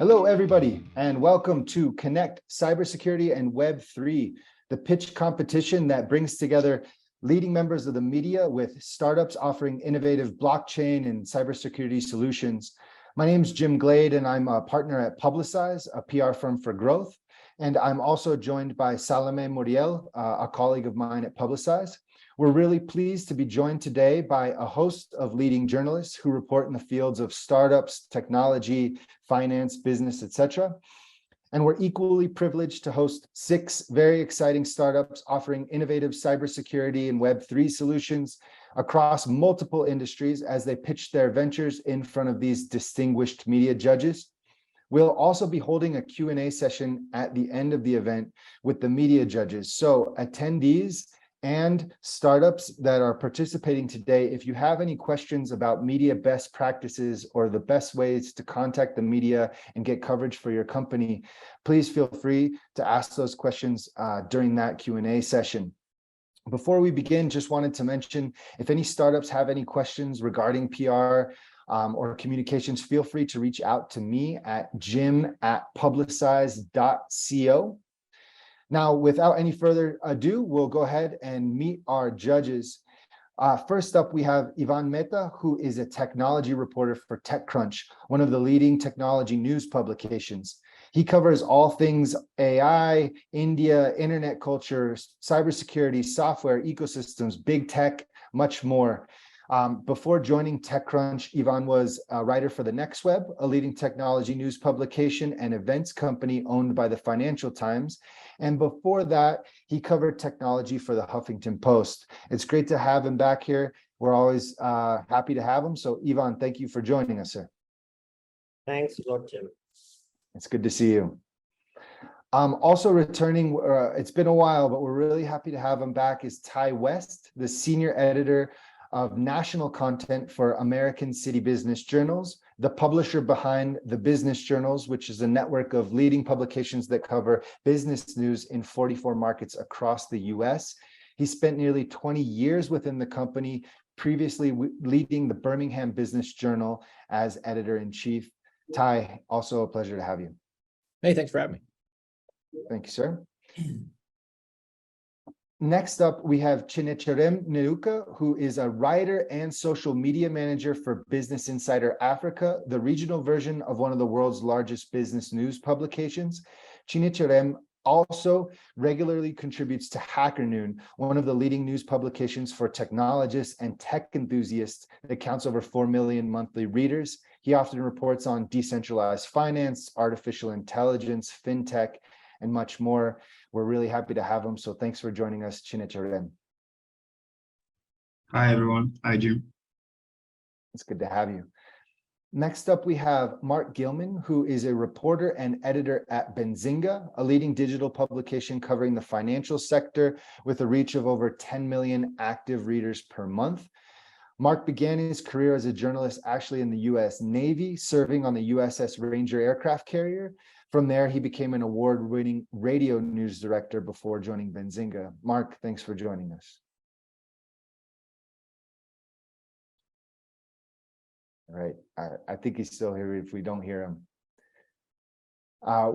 Hello, everybody, and welcome to Connect Cybersecurity and Web3, the pitch competition that brings together leading members of the media with startups offering innovative blockchain and cybersecurity solutions. My name is Jim Glade, and I'm a partner at Publicize, a PR firm for growth. And I'm also joined by Salome Muriel, a colleague of mine at Publicize. We're really pleased to be joined today by a host of leading journalists who report in the fields of startups, technology, finance, business, etc. And we're equally privileged to host 6 very exciting startups offering innovative cybersecurity and Web3 solutions across multiple industries as they pitch their ventures in front of these distinguished media judges. We'll also be holding a Q&A session at the end of the event with the media judges. So attendees and startups that are participating today, if you have any questions about media best practices or the best ways to contact the media and get coverage for your company, please feel free to ask those questions during that Q&A session. Before we begin, just wanted to mention, if any startups have any questions regarding PR or communications, feel free to reach out to me at jim@publicize.co. Now, without any further ado, we'll go ahead and meet our judges. First up, we have Ivan Mehta, who is a technology reporter for TechCrunch, one of the leading technology news publications. He covers all things AI, India, internet culture, cybersecurity, software, ecosystems, big tech, much more. Before joining TechCrunch, Ivan was a writer for The Next Web, a leading technology news publication and events company owned by the Financial Times. And before that, he covered technology for the Huffington Post. It's great to have him back here. We're always happy to have him. So Ivan, thank you for joining us, sir. Thanks a lot, Jim. It's good to see you. Also returning, it's been a while, but we're really happy to have him back, is Ty West, the senior editor of national content for American City Business Journals, the publisher behind the Business Journals, which is a network of leading publications that cover business news in 44 markets across the US. He spent nearly 20 years within the company, previously leading the Birmingham Business Journal as editor-in-chief. Ty, also a pleasure to have you. Hey, thanks for having me. Thank you, sir. Next up, we have Chinecherem Neruka, who is a writer and social media manager for Business Insider Africa, the regional version of one of the world's largest business news publications. Chinecherem also regularly contributes to Hacker Noon, one of the leading news publications for technologists and tech enthusiasts that counts over 4 million monthly readers. He often reports on decentralized finance, artificial intelligence, fintech, and much more. We're really happy to have him. So thanks for joining us, Chinecherem. Hi, everyone. Hi, Jim. It's good to have you. Next up, we have Mark Gilman, who is a reporter and editor at Benzinga, a leading digital publication covering the financial sector with a reach of over 10 million active readers per month. Mark began his career as a journalist actually in the US Navy, serving on the USS Ranger aircraft carrier. From there, he became an award-winning radio news director before joining Benzinga. Mark, thanks for joining us. All right, I think he's still here if we don't hear him.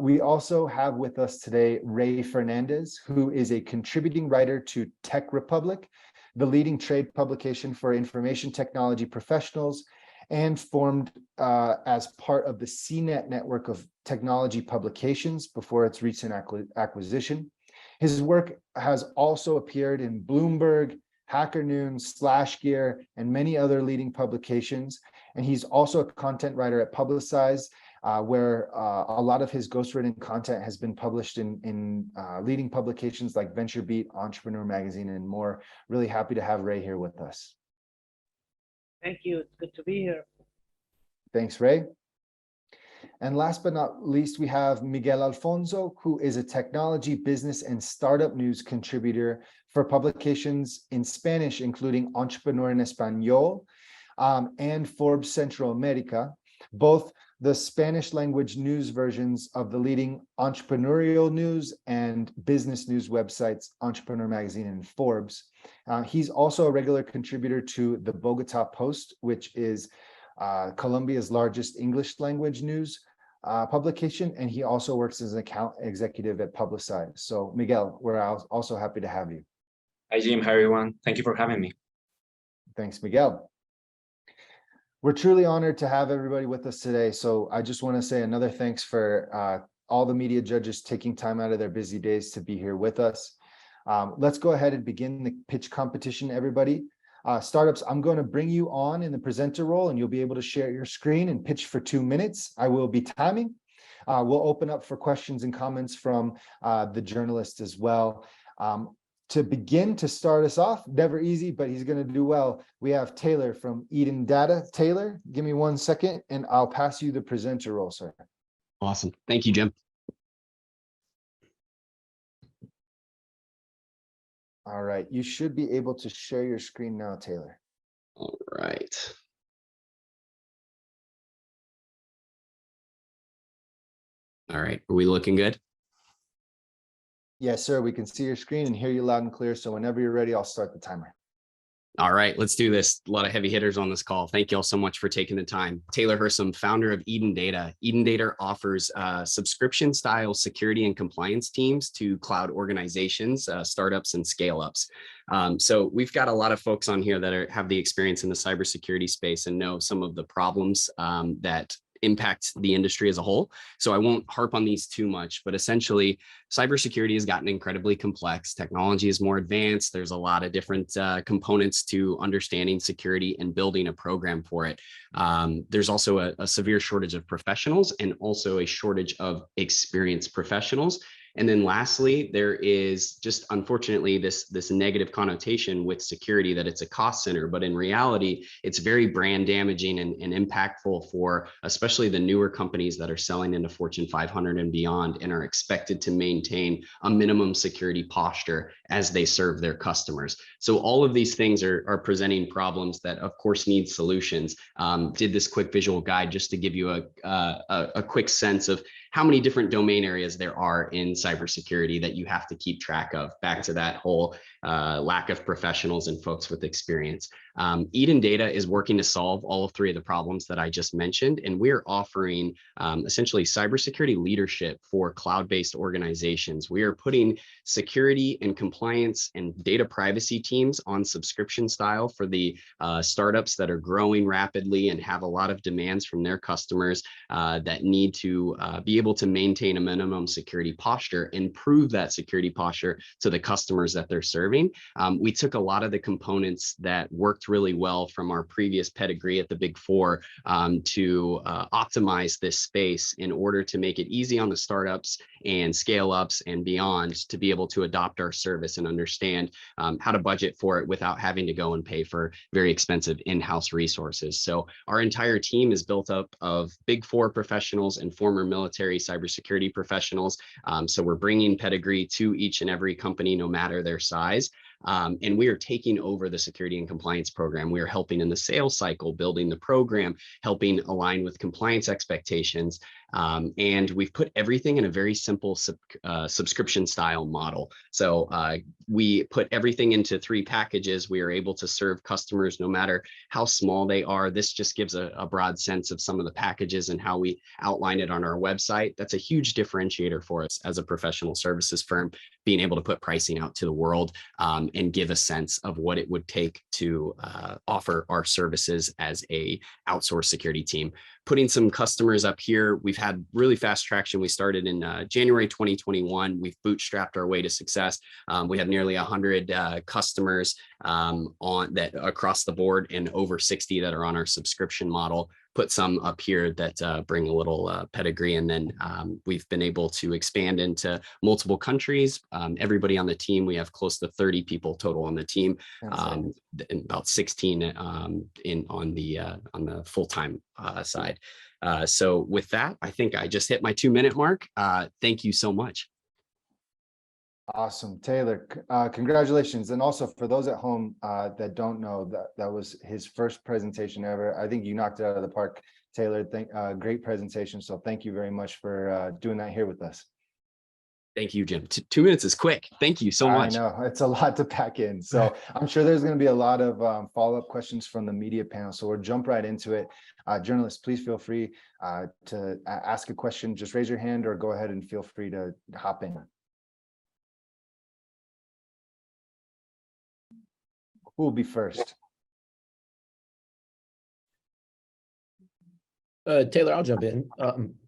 We also have with us today Ray Fernandez, who is a contributing writer to Tech Republic, the leading trade publication for information technology professionals, and formed as part of the CNET network of technology publications before its recent acquisition. His work has also appeared in Bloomberg, Hacker Noon, SlashGear, and many other leading publications. And he's also a content writer at Publicize, where a lot of his ghostwritten content has been published in leading publications like VentureBeat, Entrepreneur Magazine, and more. Really happy to have Ray here with us. Thank you. It's good to be here. Thanks, Ray. And last but not least, we have Miguel Alfonso, who is a technology, business, and startup news contributor for publications in Spanish, including Entrepreneur en Español and Forbes Central America, both the Spanish language news versions of the leading entrepreneurial news and business news websites, Entrepreneur Magazine and Forbes. He's also a regular contributor to the Bogota Post, which is Colombia's largest English language news publication, and he also works as an account executive at Publicize. So Miguel, we're also happy to have you. Hi, Jim. Hi, everyone. Thank you for having me. Thanks, Miguel. We're truly honored to have everybody with us today. So I just want to say another thanks for all the media judges taking time out of their busy days to be here with us. Let's go ahead and begin the pitch competition, everybody. Startups, I'm going to bring you on in the presenter role, and you'll be able to share your screen and pitch for 2 minutes. I will be timing. We'll open up for questions and comments from the journalists as well. To begin, to start us off, never easy, but he's going to do well. We have Taylor from Eden Data. Taylor, give me 1 second, and I'll pass you the presenter role, sir. Awesome. Thank you, Jim. All right, you should be able to share your screen now, Taylor. All right. All right, are we looking good? Yes, sir, we can see your screen and hear you loud and clear. So whenever you're ready, I'll start the timer. All right, let's do this. A lot of heavy hitters on this call. Thank you all so much for taking the time. Taylor Hersom, founder of Eden Data. Eden Data offers subscription style security and compliance teams to cloud organizations, startups and scale ups. So we've got a lot of folks on here that have the experience in the cybersecurity space and know some of the problems that impact the industry as a whole. So I won't harp on these too much, but essentially cybersecurity has gotten incredibly complex. Technology is more advanced. There's a lot of different components to understanding security and building a program for it. There's also a severe shortage of professionals and also a shortage of experienced professionals. And then lastly, there is just unfortunately this negative connotation with security that it's a cost center, but in reality, it's very brand damaging and impactful for especially the newer companies that are selling into Fortune 500 and beyond and are expected to maintain a minimum security posture as they serve their customers. So all of these things are presenting problems that of course need solutions. Did this quick visual guide just to give you a quick sense of how many different domain areas there are in cybersecurity that you have to keep track of, back to that whole lack of professionals and folks with experience. Eden Data is working to solve all 3 of the problems that I just mentioned, and we're offering essentially cybersecurity leadership for cloud-based organizations. We are putting security and compliance and data privacy teams on subscription style for the startups that are growing rapidly and have a lot of demands from their customers that need to be able to maintain a minimum security posture and prove that security posture to the customers that they're serving. We took a lot of the components that worked really well from our previous pedigree at the Big Four to optimize this space in order to make it easy on the startups and scale ups and beyond to be able to adopt our service and understand how to budget for it without having to go and pay for very expensive in-house resources. So our entire team is built up of Big Four professionals and former military cybersecurity professionals. So we're bringing pedigree to each and every company, no matter their size. And we are taking over the security and compliance program. We are helping in the sales cycle, building the program, helping align with compliance expectations. And we've put everything in a very simple subscription style model. So we put everything into 3 packages. We are able to serve customers no matter how small they are. This just gives a broad sense of some of the packages and how we outline it on our website. That's a huge differentiator for us as a professional services firm, being able to put pricing out to the world and give a sense of what it would take to offer our services as a outsourced security team. Putting some customers up here, we've had really fast traction. We started in January 2021. We've bootstrapped our way to success. We have nearly 100 customers on that across the board and over 60 that are on our subscription model. Put some up here that bring a little pedigree, and then we've been able to expand into multiple countries. Everybody on the team, we have close to 30 people total on the team, and about 16 on the full-time side. So with that, I think I just hit my 2-minute mark. Thank you so much. Awesome, Taylor. Congratulations. And also for those at home that don't know, that was his first presentation ever. I think you knocked it out of the park, Taylor. Great presentation. So thank you very much for doing that here with us. Thank you, Jim. 2 minutes is quick. Thank you so much. I know it's a lot to pack in. So I'm sure there's going to be a lot of follow-up questions from the media panel. So we'll jump right into it. Journalists, please feel free to ask a question. Just raise your hand or go ahead and feel free to hop in. Who will be first? Taylor, I'll jump in.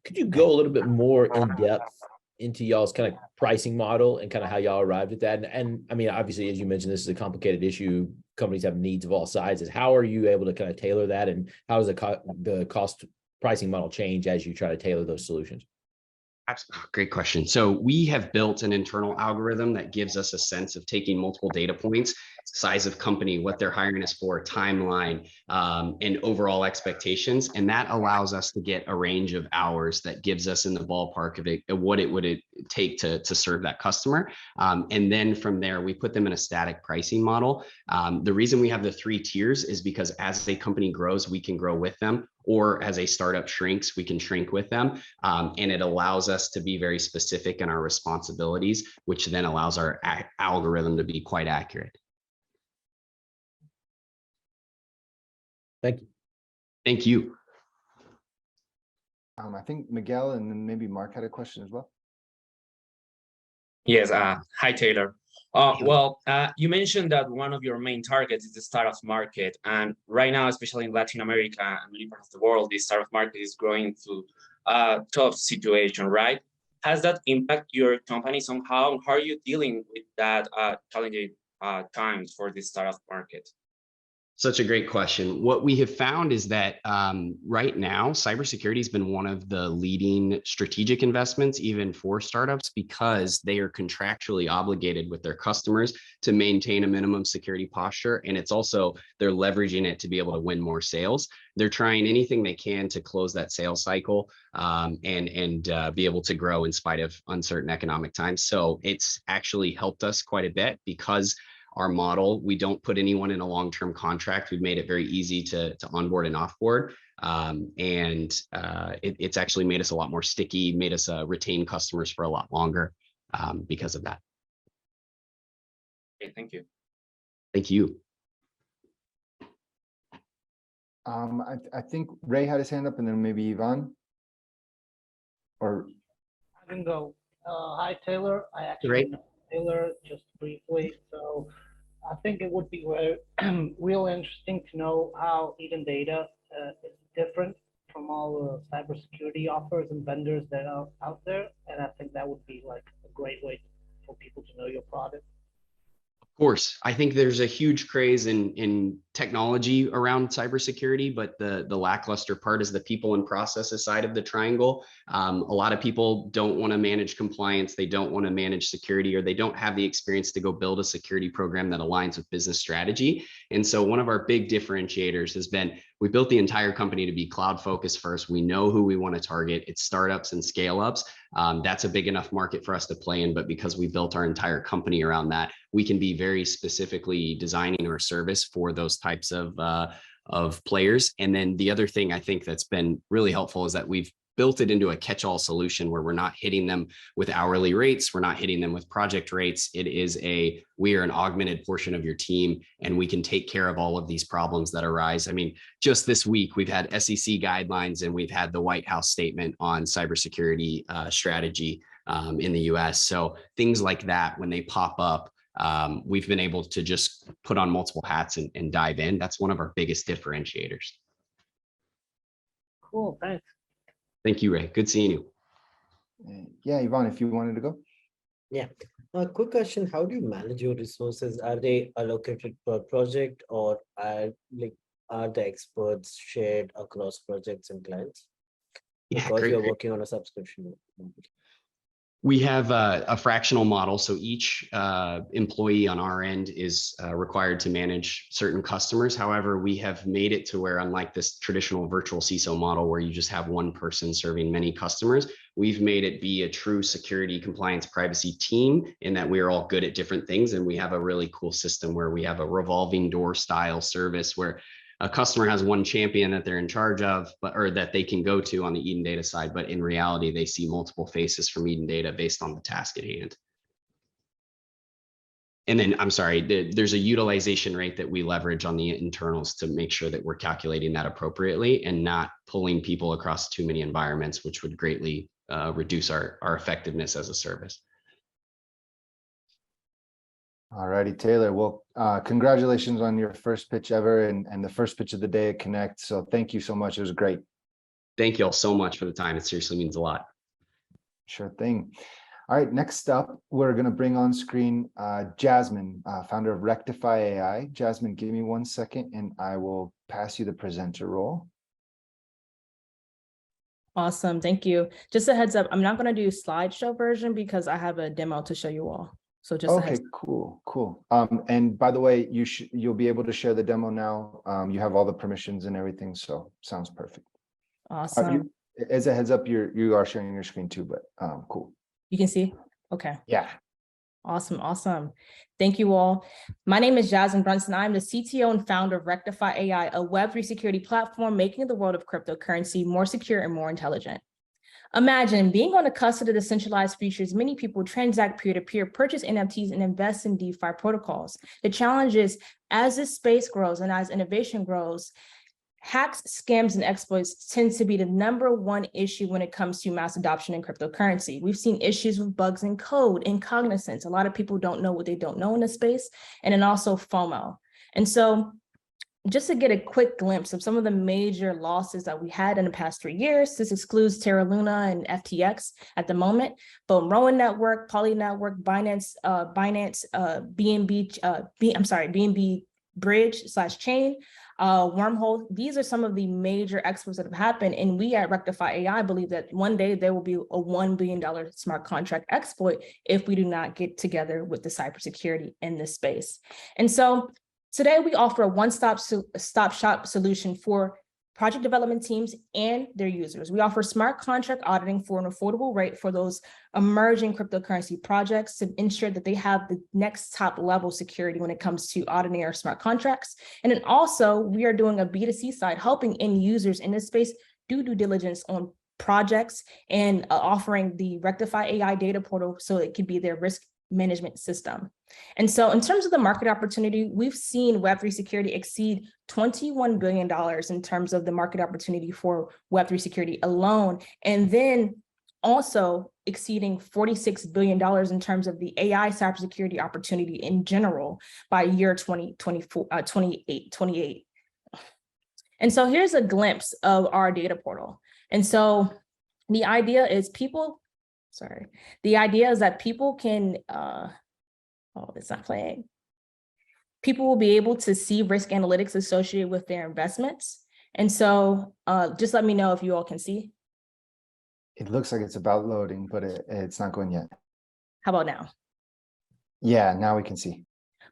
Could you go a little bit more in depth into y'all's kind of pricing model and kind of how y'all arrived at that? And I mean, obviously, as you mentioned, this is a complicated issue. Companies have needs of all sizes. How are you able to kind of tailor that? And how does the cost pricing model change as you try to tailor those solutions? Absolutely. Great question. So we have built an internal algorithm that gives us a sense of taking multiple data points, size of company, what they're hiring us for, timeline, and overall expectations. And that allows us to get a range of hours that gives us in the ballpark of what it would take to serve that customer. And then from there, we put them in a static pricing model. The reason we have the 3 tiers is because as a company grows, we can grow with them, or as a startup shrinks, we can shrink with them. And it allows us to be very specific in our responsibilities, which then allows our algorithm to be quite accurate. Thank you. Thank you. I think Miguel and then maybe Mark had a question as well. Yes, hi, Taylor. You mentioned that one of your main targets is the startups market. And right now, especially in Latin America and many parts of the world, the startup market is growing to a tough situation, right? Has that impacted your company somehow? How are you dealing with that challenging times for the startup market? Such a great question. What we have found is that right now, cybersecurity has been one of the leading strategic investments, even for startups, because they are contractually obligated with their customers to maintain a minimum security posture. And it's also, they're leveraging it to be able to win more sales. They're trying anything they can to close that sales cycle and be able to grow in spite of uncertain economic times. So it's actually helped us quite a bit because our model, we don't put anyone in a long-term contract. We've made it very easy to onboard and offboard. It's actually made us a lot more sticky, made us retain customers for a lot longer because of that. Okay, thank you. Thank you. I think Ray had his hand up and then maybe Ivan. Or I can go. Hi, Taylor. I actually Ray. know Taylor just briefly. So I think it would be real interesting to know how Eden Data is different from all the cybersecurity offers and vendors that are out there. And I think that would be like a great way for people to know your product. Of course, I think there's a huge craze in technology around cybersecurity, but the lackluster part is the people and processes side of the triangle. A lot of people don't want to manage compliance, they don't want to manage security, or they don't have the experience to go build a security program that aligns with business strategy. And so one of our big differentiators has been, we built the entire company to be cloud focused first. We know who we want to target. It's startups and scale ups. That's a big enough market for us to play in, but because we built our entire company around that, we can be very specifically designing our service for those types of players. And then the other thing I think that's been really helpful is that we've built it into a catch-all solution where we're not hitting them with hourly rates. We're not hitting them with project rates. We are an augmented portion of your team, and we can take care of all of these problems that arise. I mean, just this week, we've had SEC guidelines and we've had the White House statement on cybersecurity strategy in the US. So things like that, when they pop up, we've been able to just put on multiple hats and dive in. That's one of our biggest differentiators. Cool, thanks. Thank you, Ray. Good seeing you. Yeah, Ivan, if you wanted to go. Yeah. A quick question. How do you manage your resources? Are they allocated per project, or are the experts shared across projects and clients? Because you're working on a subscription model. We have a fractional model. So each employee on our end is required to manage certain customers. However, we have made it to where, unlike this traditional virtual CISO model where you just have one person serving many customers, we've made it be a true security, compliance, privacy team in that we are all good at different things. And we have a really cool system where we have a revolving door style service where a customer has one champion that they're in charge of, or that they can go to on the Eden Data side, but in reality, they see multiple faces from Eden Data based on the task at hand. And then I'm sorry, there's a utilization rate that we leverage on the internals to make sure that we're calculating that appropriately and not pulling people across too many environments, which would greatly reduce our effectiveness as a service. All righty, Taylor. Well, congratulations on your first pitch ever and the first pitch of the day at Connect. So thank you so much. It was great. Thank you all so much for the time. It seriously means a lot. Sure thing. All right, next up, we're going to bring on screen Jasmine, founder of Rectify AI. Jasmine, give me 1 second and I will pass you the presenter role. Awesome, thank you. Just a heads up, I'm not going to do slideshow version because I have a demo to show you all. So just a heads Okay, cool. And by the way, you'll be able to share the demo now. You have all the permissions and everything, so sounds perfect. awesome. As a heads up, you are sharing your screen too, but cool. You can see? Okay. Yeah. Awesome. Thank you all. My name is Jasmine Brunson. I'm the CTO and founder of Rectify AI, a Web3 security platform making the world of cryptocurrency more secure and more intelligent. Imagine being on the cusp of the decentralized futures. Many people transact peer-to-peer, purchase NFTs, and invest in DeFi protocols. The challenge is, as this space grows and as innovation grows, hacks, scams, and exploits tends to be the #1 issue when it comes to mass adoption in cryptocurrency. We've seen issues with bugs in code and cognizance. A lot of people don't know what they don't know in the space, and then also FOMO. And so just to get a quick glimpse of some of the major losses that we had in the past 3 years, this excludes Terra Luna and FTX at the moment, but Rowan Network, Poly Network, Binance, BNB Bridge/chain, Wormhole. These are some of the major exploits that have happened. And we at Rectify AI believe that one day there will be a $1 billion smart contract exploit if we do not get together with the cybersecurity in this space. And so today we offer a one-stop shop solution for project development teams and their users. We offer smart contract auditing for an affordable rate for those emerging cryptocurrency projects to ensure that they have the next top level security when it comes to auditing our smart contracts. And then also we are doing a B2C side, helping end users in this space do due diligence on projects and offering the Rectify AI data portal so it could be their risk management system. And so in terms of the market opportunity, we've seen Web3 security exceed $21 billion in terms of the market opportunity for Web3 security alone. And then also exceeding $46 billion in terms of the AI cybersecurity opportunity in general by year 2028. And so here's a glimpse of our data portal. And so the idea is that people can, it's not playing. People will be able to see risk analytics associated with their investments. And so just let me know if you all can see. It looks like it's about loading, but it's not going yet. How about now? Yeah, now we can see.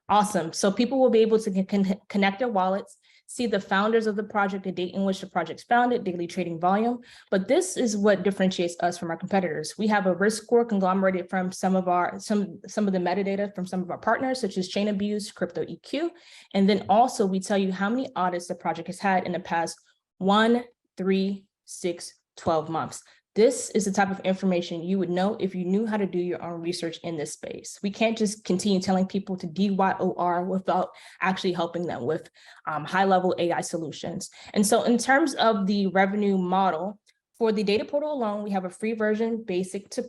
Awesome. So people will be able to connect their wallets, see the founders of the project, the date in which the project's founded, daily trading volume. But this is what differentiates us from our competitors. We have a risk score conglomerated from some of the metadata from some of our partners, such as Chain Abuse, Crypto EQ. And then also we tell you how many audits the project has had in the past 1, 3, 6, 12 months. This is the type of information you would know if you knew how to do your own research in this space. We can't just continue telling people to DYOR without actually helping them with high-level AI solutions. And so in terms of the revenue model, for the data portal alone, we have a free version, basic to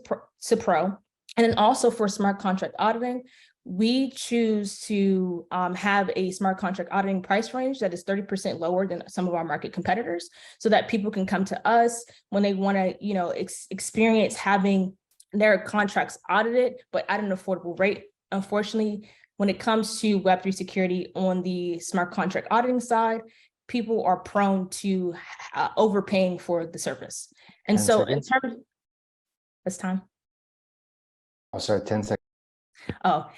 pro. And then also for smart contract auditing, we choose to have a smart contract auditing price range that is 30% lower than some of our market competitors, so that people can come to us when they want to, experience having their contracts audited, but at an affordable rate. Unfortunately, when it comes to Web3 security on the smart contract auditing side, people are prone to overpaying for the service. And so in terms, that's time. Oh, sorry, 10 seconds. Oh,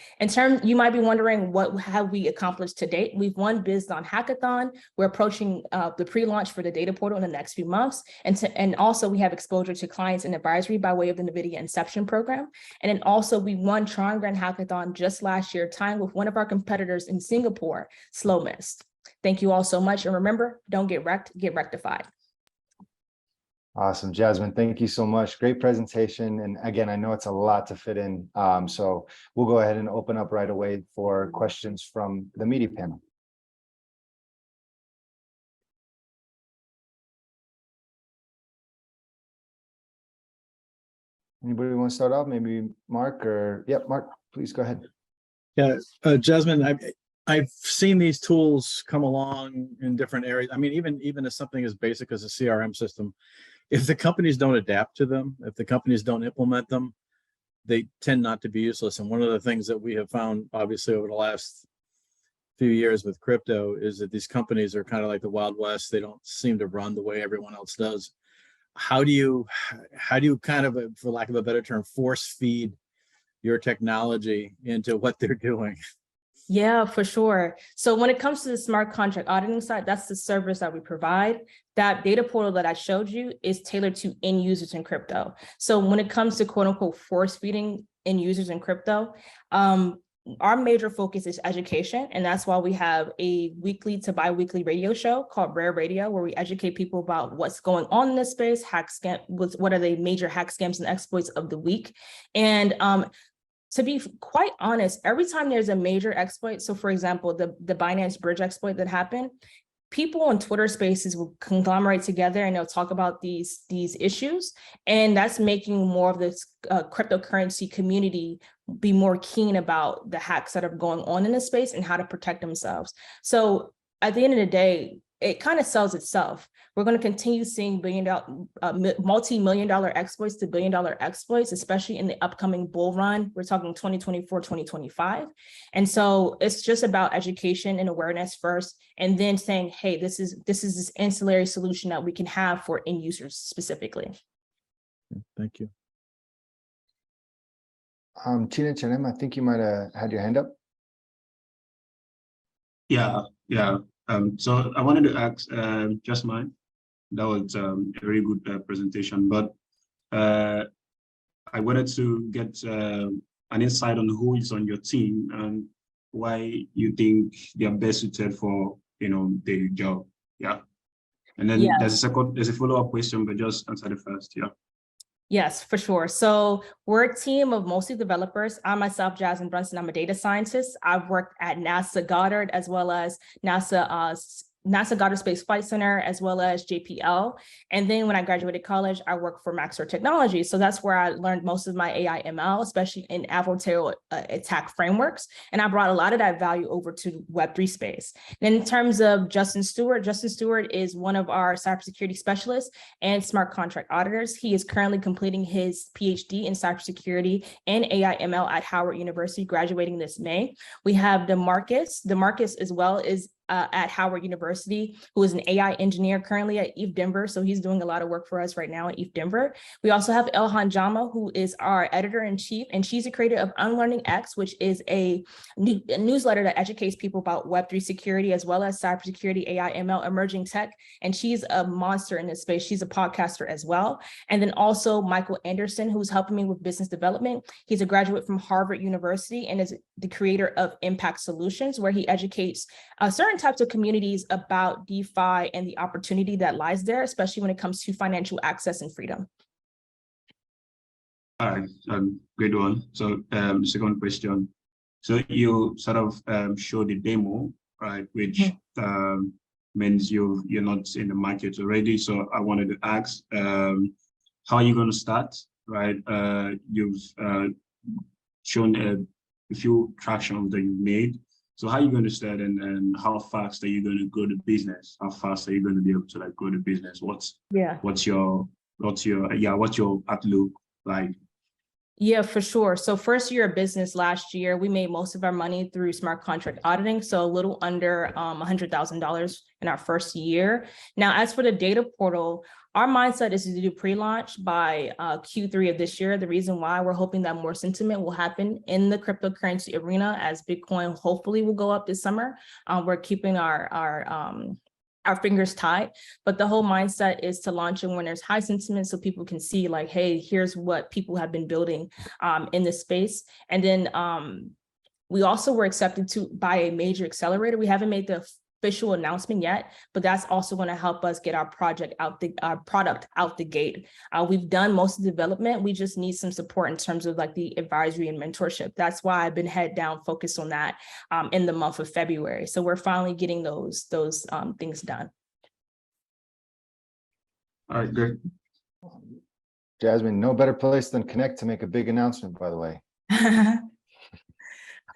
you might be wondering, what have we accomplished to date? We've won Biz on Hackathon. We're approaching the pre-launch for the data portal in the next few months. And also we have exposure to clients and advisory by way of the NVIDIA Inception program. And then also we won Tron Grand Hackathon just last year, tying with one of our competitors in Singapore, Slow Mist. Thank you all so much. And remember, don't get wrecked, get rectified. Awesome, Jasmine. Thank you so much. Great presentation. And again, I know it's a lot to fit in. So we'll go ahead and open up right away for questions from the media panel. Anybody want to start off? Maybe Mark or, yep, Mark, please go ahead. Yeah, Jasmine, I've seen these tools come along in different areas. I mean, even as something as basic as a CRM system, if the companies don't adapt to them, if the companies don't implement them, they tend not to be useless. And one of the things that we have found, obviously, over the last few years with crypto is that these companies are kind of like the Wild West. They don't seem to run the way everyone else does. How do you kind of, for lack of a better term, force feed your technology into what they're doing? Yeah, for sure. So when it comes to the smart contract auditing side, that's the service that we provide. That data portal that I showed you is tailored to end users in crypto. So when it comes to quote unquote force feeding end users in crypto, our major focus is education. And that's why we have a weekly to bi-weekly radio show called Rare Radio, where we educate people about what's going on in this space, what are the major hack scams and exploits of the week. And to be quite honest, every time there's a major exploit, so for example, the Binance Bridge exploit that happened, people on Twitter spaces will conglomerate together and they'll talk about these issues. And that's making more of this cryptocurrency community be more keen about the hacks that are going on in the space and how to protect themselves. So at the end of the day, it kind of sells itself. We're going to continue seeing multi-million-dollar exploits to billion-dollar exploits, especially in the upcoming bull run. We're talking 2024, 2025. And so it's just about education and awareness first, and then saying, hey, this is this ancillary solution that we can have for end users specifically. Thank you. China Chanem, I think you might have had your hand up. Yeah. So I wanted to ask just mine. That was a very good presentation, but I wanted to get an insight on who is on your team and why you think they are best suited for the job. Yeah. And then there's a follow-up question, but just answer the first. Yeah. Yes, for sure. So we're a team of mostly developers. I myself, Jasmine Brunson, I'm a data scientist. I've worked at NASA Goddard, as well as NASA Goddard Space Flight Center, as well as JPL. And then when I graduated college, I worked for Maxar Technology. So that's where I learned most of my AI ML, especially in adversarial attack frameworks. And I brought a lot of that value over to Web3 space. And in terms of Justin Stewart is one of our cybersecurity specialists and smart contract auditors. He is currently completing his PhD in cybersecurity and AI ML at Howard University, graduating this May. We have DeMarcus as well is at Howard University, who is an AI engineer currently at ETH Denver. So he's doing a lot of work for us right now at ETH Denver. We also have Elhan Jama, who is our editor-in-chief, and she's a creator of Unlearning X, which is a newsletter that educates people about Web3 security, as well as cybersecurity, AI, ML, emerging tech. And she's a monster in this space. She's a podcaster as well. And then also Michael Anderson, who's helping me with business development. He's a graduate from Harvard University and is the creator of Impact Solutions, where he educates certain types of communities about DeFi and the opportunity that lies there, especially when it comes to financial access and freedom. All right, great one. So second question. So you sort of showed the demo, right, which means you're not in the market already. So I wanted to ask, how are you going to start, right? You've shown a few tractions that you've made. So how are you going to start, and how fast are you going to grow the business? How fast are you going to be able to grow the business? What's your outlook like? Yeah, for sure. So first year of business last year, we made most of our money through smart contract auditing. So a little under $100,000 in our first year. Now, as for the data portal, our mindset is to do pre-launch by Q3 of this year. The reason why we're hoping that more sentiment will happen in the cryptocurrency arena as Bitcoin hopefully will go up this summer. We're keeping our fingers tied, but the whole mindset is to launch it when there's high sentiment, so people can see like, hey, here's what people have been building in this space. And then we also were accepted by a major accelerator. We haven't made the official announcement yet, but that's also going to help us get our product out the gate. We've done most of the development. We just need some support in terms of like the advisory and mentorship. That's why I've been head down focused on that in the month of February. So we're finally getting those things done. All right, good. Jasmine, no better place than Connect to make a big announcement, by the way.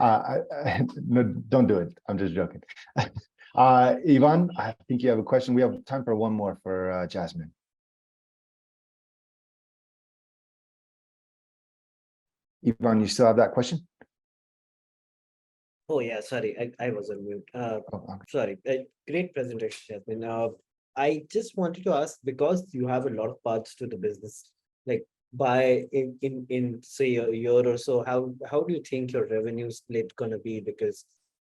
No, don't do it. I'm just joking. Ivan, I think you have a question. We have time for one more for Jasmine. Ivan, you still have that question? Oh yeah, sorry, I was on mute. Oh, okay. Sorry, great presentation, Jasmine. I just wanted to ask, because you have a lot of parts to the business, like by in say a year or so, how do you think your revenue split gonna be? Because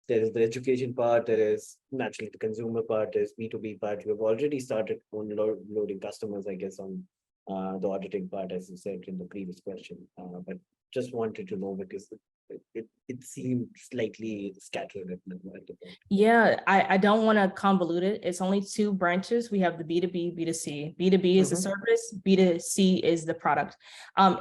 there is the education part, there is naturally the consumer part, there's B2B part. We've already started on loading customers, I guess, on the auditing part, as you said in the previous question. But just wanted to know, because it seemed slightly scattered at the point. Yeah, I don't want to convolute it. It's only two branches. We have the B2B, B2C. B2B is the service, B2C is the product.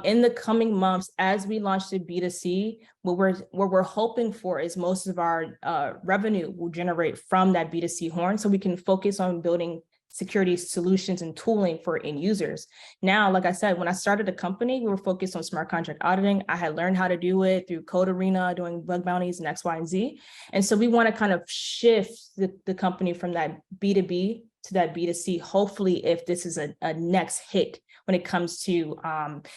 In the coming months, as we launch the B2C, what we're hoping for is most of our revenue will generate from that B2C horn, so we can focus on building security solutions and tooling for end users. Now, like I said, when I started the company, we were focused on smart contract auditing. I had learned how to do it through Code Arena, doing bug bounties and X, Y, and Z. And so we want to kind of shift the company from that B2B to that B2C, hopefully, if this is a next hit when it comes to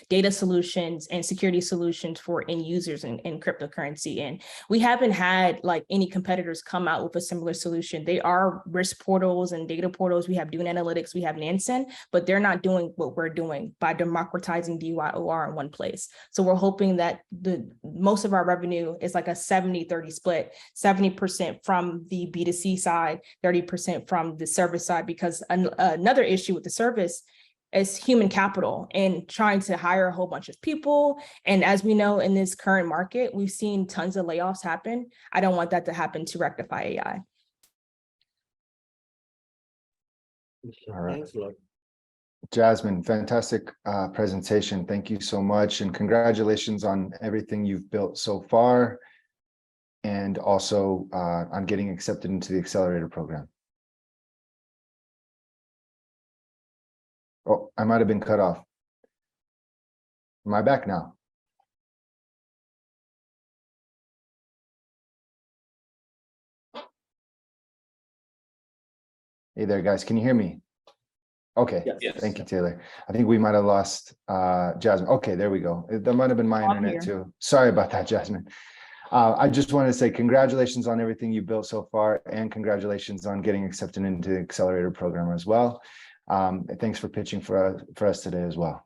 data solutions and security solutions for end users in cryptocurrency. And we haven't had like any competitors come out with a similar solution. They are risk portals and data portals. We have Dune Analytics, we have Nansen, but they're not doing what we're doing by democratizing DYOR in one place. So we're hoping that most of our revenue is like a 70-30 split, 70% from the B2C side, 30% from the service side, because another issue with the service is human capital and trying to hire a whole bunch of people. And as we know, in this current market, we've seen tons of layoffs happen. I don't want that to happen to rectify AI. All right. Thanks a lot. Jasmine, fantastic presentation. Thank you so much. And congratulations on everything you've built so far, and also on getting accepted into the accelerator program. Oh, I might have been cut off. Am I back now? Hey there, guys. Can you hear me? Okay. Yes. Thank you, Taylor. I think we might have lost Jasmine. Okay, there we go. That might have been my I'm internet here. too. Sorry about that, Jasmine. I just wanted to say congratulations on everything you built so far, and congratulations on getting accepted into the accelerator program as well. Thanks for pitching for us today as well.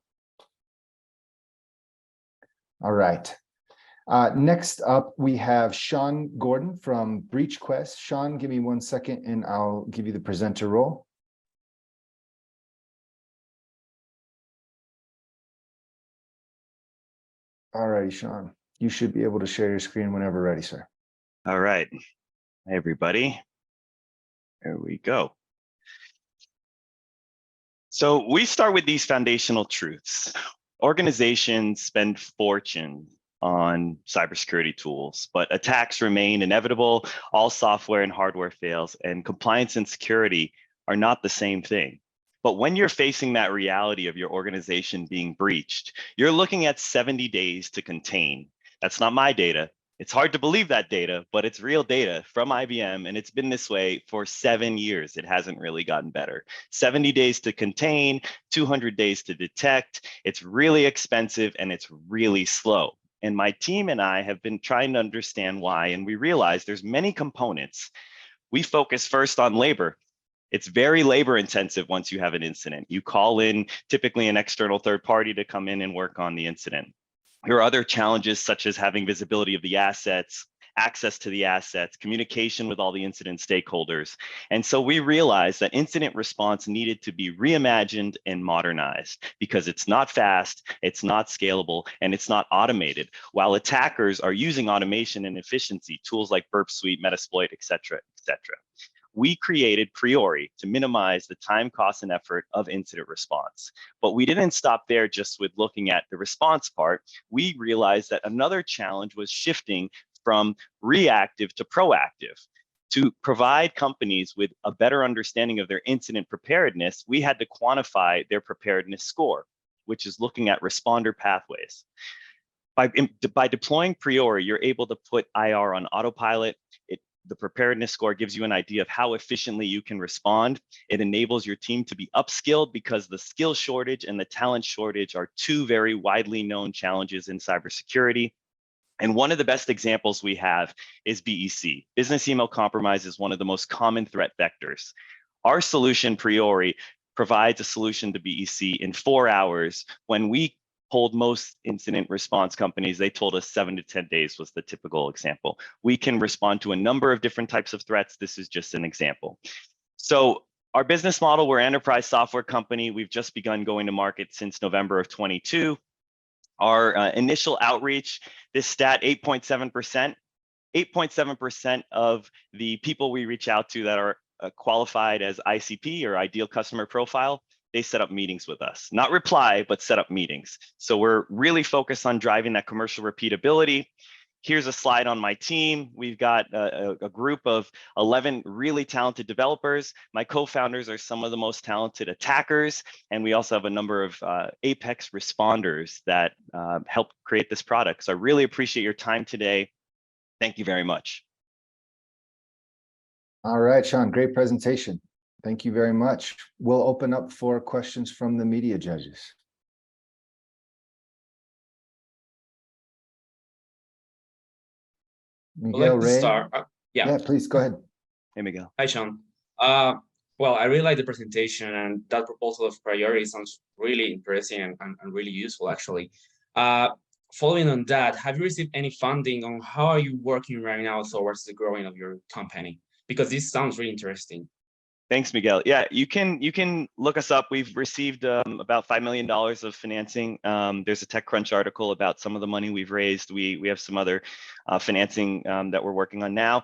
All right. Next up, we have Sean Gordon from BreachQuest. Sean, give me 1 second and I'll give you the presenter role. All righty, Sean. You should be able to share your screen whenever ready, sir. All right. Hey, everybody. There we go. So we start with these foundational truths. Organizations spend fortune on cybersecurity tools, but attacks remain inevitable. All software and hardware fails, and compliance and security are not the same thing. But when you're facing that reality of your organization being breached, you're looking at 70 days to contain. That's not my data. It's hard to believe that data, but it's real data from IBM, and it's been this way for 7 years. It hasn't really gotten better. 70 days to contain, 200 days to detect. It's really expensive and it's really slow. And my team and I have been trying to understand why, and we realize there's many components. We focus first on labor. It's very labor intensive once you have an incident. You call in typically an external third party to come in and work on the incident. There are other challenges such as having visibility of the assets, access to the assets, communication with all the incident stakeholders. And so we realized that incident response needed to be reimagined and modernized because it's not fast, it's not scalable, and it's not automated, while attackers are using automation and efficiency, tools like Burp Suite, Metasploit, et cetera, et cetera. we created Priori to minimize the time, cost, and effort of incident response. But we didn't stop there just with looking at the response part. We realized that another challenge was shifting from reactive to proactive. To provide companies with a better understanding of their incident preparedness, we had to quantify their preparedness score, which is looking at responder pathways. By deploying Priori, you're able to put IR on autopilot. The preparedness score gives you an idea of how efficiently you can respond. It enables your team to be upskilled because the skill shortage and the talent shortage are two very widely known challenges in cybersecurity. And one of the best examples we have is BEC. Business email compromise is one of the most common threat vectors. Our solution, Priori, provides a solution to BEC in 4 hours. When we polled most incident response companies, they told us 7 to 10 days was the typical example. We can respond to a number of different types of threats. This is just an example. So our business model, we're an enterprise software company. We've just begun going to market since November of 22. Our initial outreach, this stat, 8.7%. 8.7% of the people we reach out to that are qualified as ICP or ideal customer profile, they set up meetings with us. Not reply, but set up meetings. So we're really focused on driving that commercial repeatability. Here's a slide on my team. We've got a group of 11 really talented developers. My co-founders are some of the most talented attackers. And we also have a number of Apex responders that help create this product. So I really appreciate your time today. Thank you very much. All right, Sean, great presentation. Thank you very much. We'll open up for questions from the media judges. Miguel, Let's Ray. start. Yeah, please go ahead. Hey, Miguel. Hi, Sean. Well, I really like the presentation, and that proposal of Priori sounds really interesting and really useful, actually. Following on that, have you received any funding on how are you working right now towards the growing of your company? Because this sounds really interesting. Thanks, Miguel. Yeah, you can look us up. We've received about $5 million of financing. There's a TechCrunch article about some of the money we've raised. We have some other financing that we're working on now.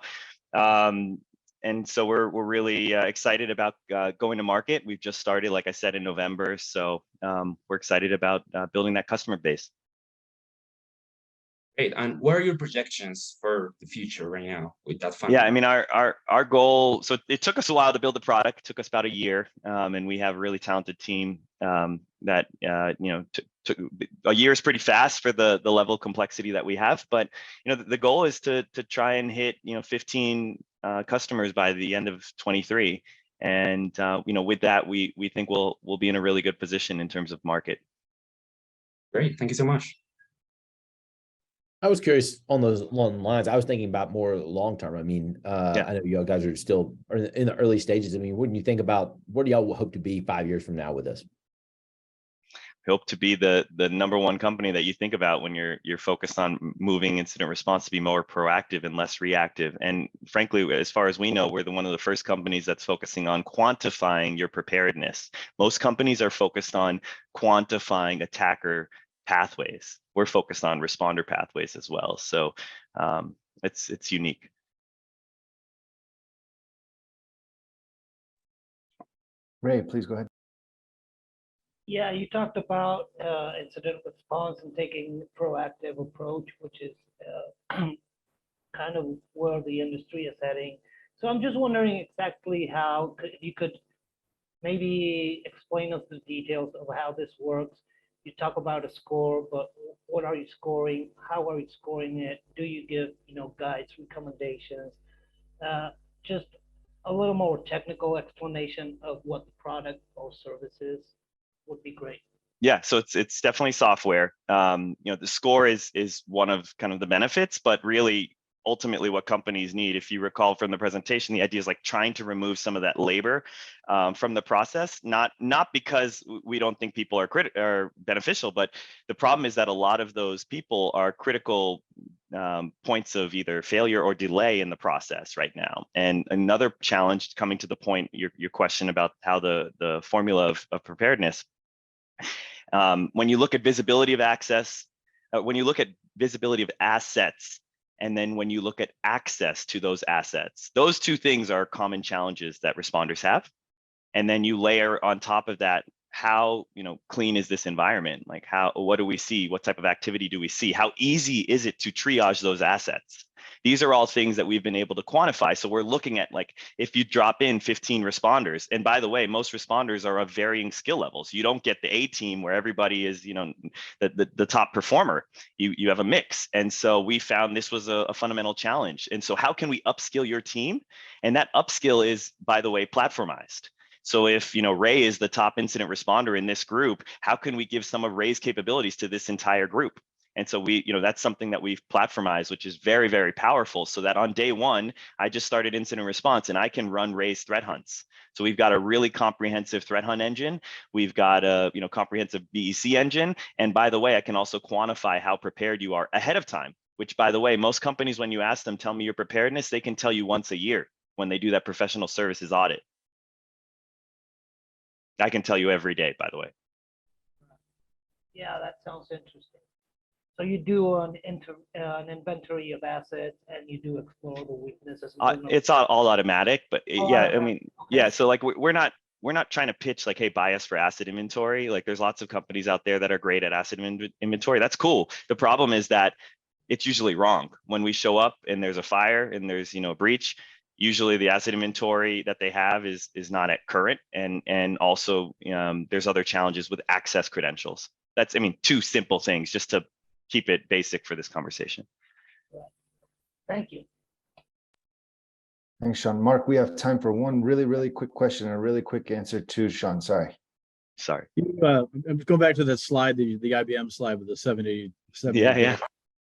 And so we're really excited about going to market. We've just started, like I said, in November. So we're excited about building that customer base. Great. And what are your projections for the future right now with that funding? Yeah, I mean, our goal, so it took us a while to build the product. It took us about a year, and we have a really talented team that, took a year is pretty fast for the level of complexity that we have. But, the goal is to try and hit, 15 customers by the end of 23. And, with that, we think we'll be in a really good position in terms of market. Great. Thank you so much. I was curious on those long lines. I was thinking about more long-term. I mean, I know y'all guys are still in the early stages. I mean, wouldn't you think about where do y'all hope to be 5 years from now with this? Hope to be the number one company that you think about when you're focused on moving incident response to be more proactive and less reactive. And frankly, as far as we know, we're one of the first companies that's focusing on quantifying your preparedness. Most companies are focused on quantifying attacker pathways. We're focused on responder pathways as well. So it's unique. Ray, please go ahead. Yeah, you talked about incident response and taking a proactive approach, which is kind of where the industry is heading. So I'm just wondering exactly how you could maybe explain us the details of how this works. You talk about a score, but what are you scoring? How are you scoring it? Do you give, guides, recommendations? Just a little more technical explanation of what the product or service is would be great. Yeah, so it's definitely software. The score is one of kind of the benefits, but really ultimately what companies need, if you recall from the presentation, the idea is like trying to remove some of that labor from the process, not because we don't think people are beneficial, but the problem is that a lot of those people are critical points of either failure or delay in the process right now. And another challenge, coming to the point, your question about how the formula of preparedness, when you look at visibility of access, when you look at visibility of assets, And then when you look at access to those assets, those two things are common challenges that responders have. And then you layer on top of that, how clean is this environment? Like what do we see? What type of activity do we see? How easy is it to triage those assets? These are all things that we've been able to quantify. So we're looking at, like, if you drop in 15 responders, and by the way, most responders are of varying skill levels. You don't get the A team where everybody is, the top performer. You have a mix. And so we found this was a fundamental challenge. And so how can we upskill your team? And that upskill is, by the way, platformized. So if Ray is the top incident responder in this group, how can we give some of Ray's capabilities to this entire group? And so that's something that we've platformized, which is very, very powerful, so that on day one, I just started incident response and I can run Ray's threat hunts. So we've got a really comprehensive threat hunt engine. We've got a comprehensive BEC engine. And by the way, I can also quantify how prepared you are ahead of time, which, by the way, most companies, when you ask them, tell me your preparedness, they can tell you once a year when they do that professional services audit. I can tell you every day, by the way. Yeah, that sounds interesting. So you do an inventory of assets, and you do explore the weaknesses. It's all automatic, but yeah, automatic. I mean, Okay. yeah. So like we're not trying to pitch like, hey, buy us for asset inventory. Like there's lots of companies out there that are great at asset inventory. That's cool. The problem is that it's usually wrong. When we show up and there's a fire and there's a breach, usually the asset inventory that they have is not at current, and also there's other challenges with access credentials. That's, I mean, two simple things just to keep it basic for this conversation. Thank you. Thanks, Sean. Mark, we have time for one really, really quick question and a really quick answer too, Sean. Sorry. Go back to that slide, the IBM slide with the 70 Yeah.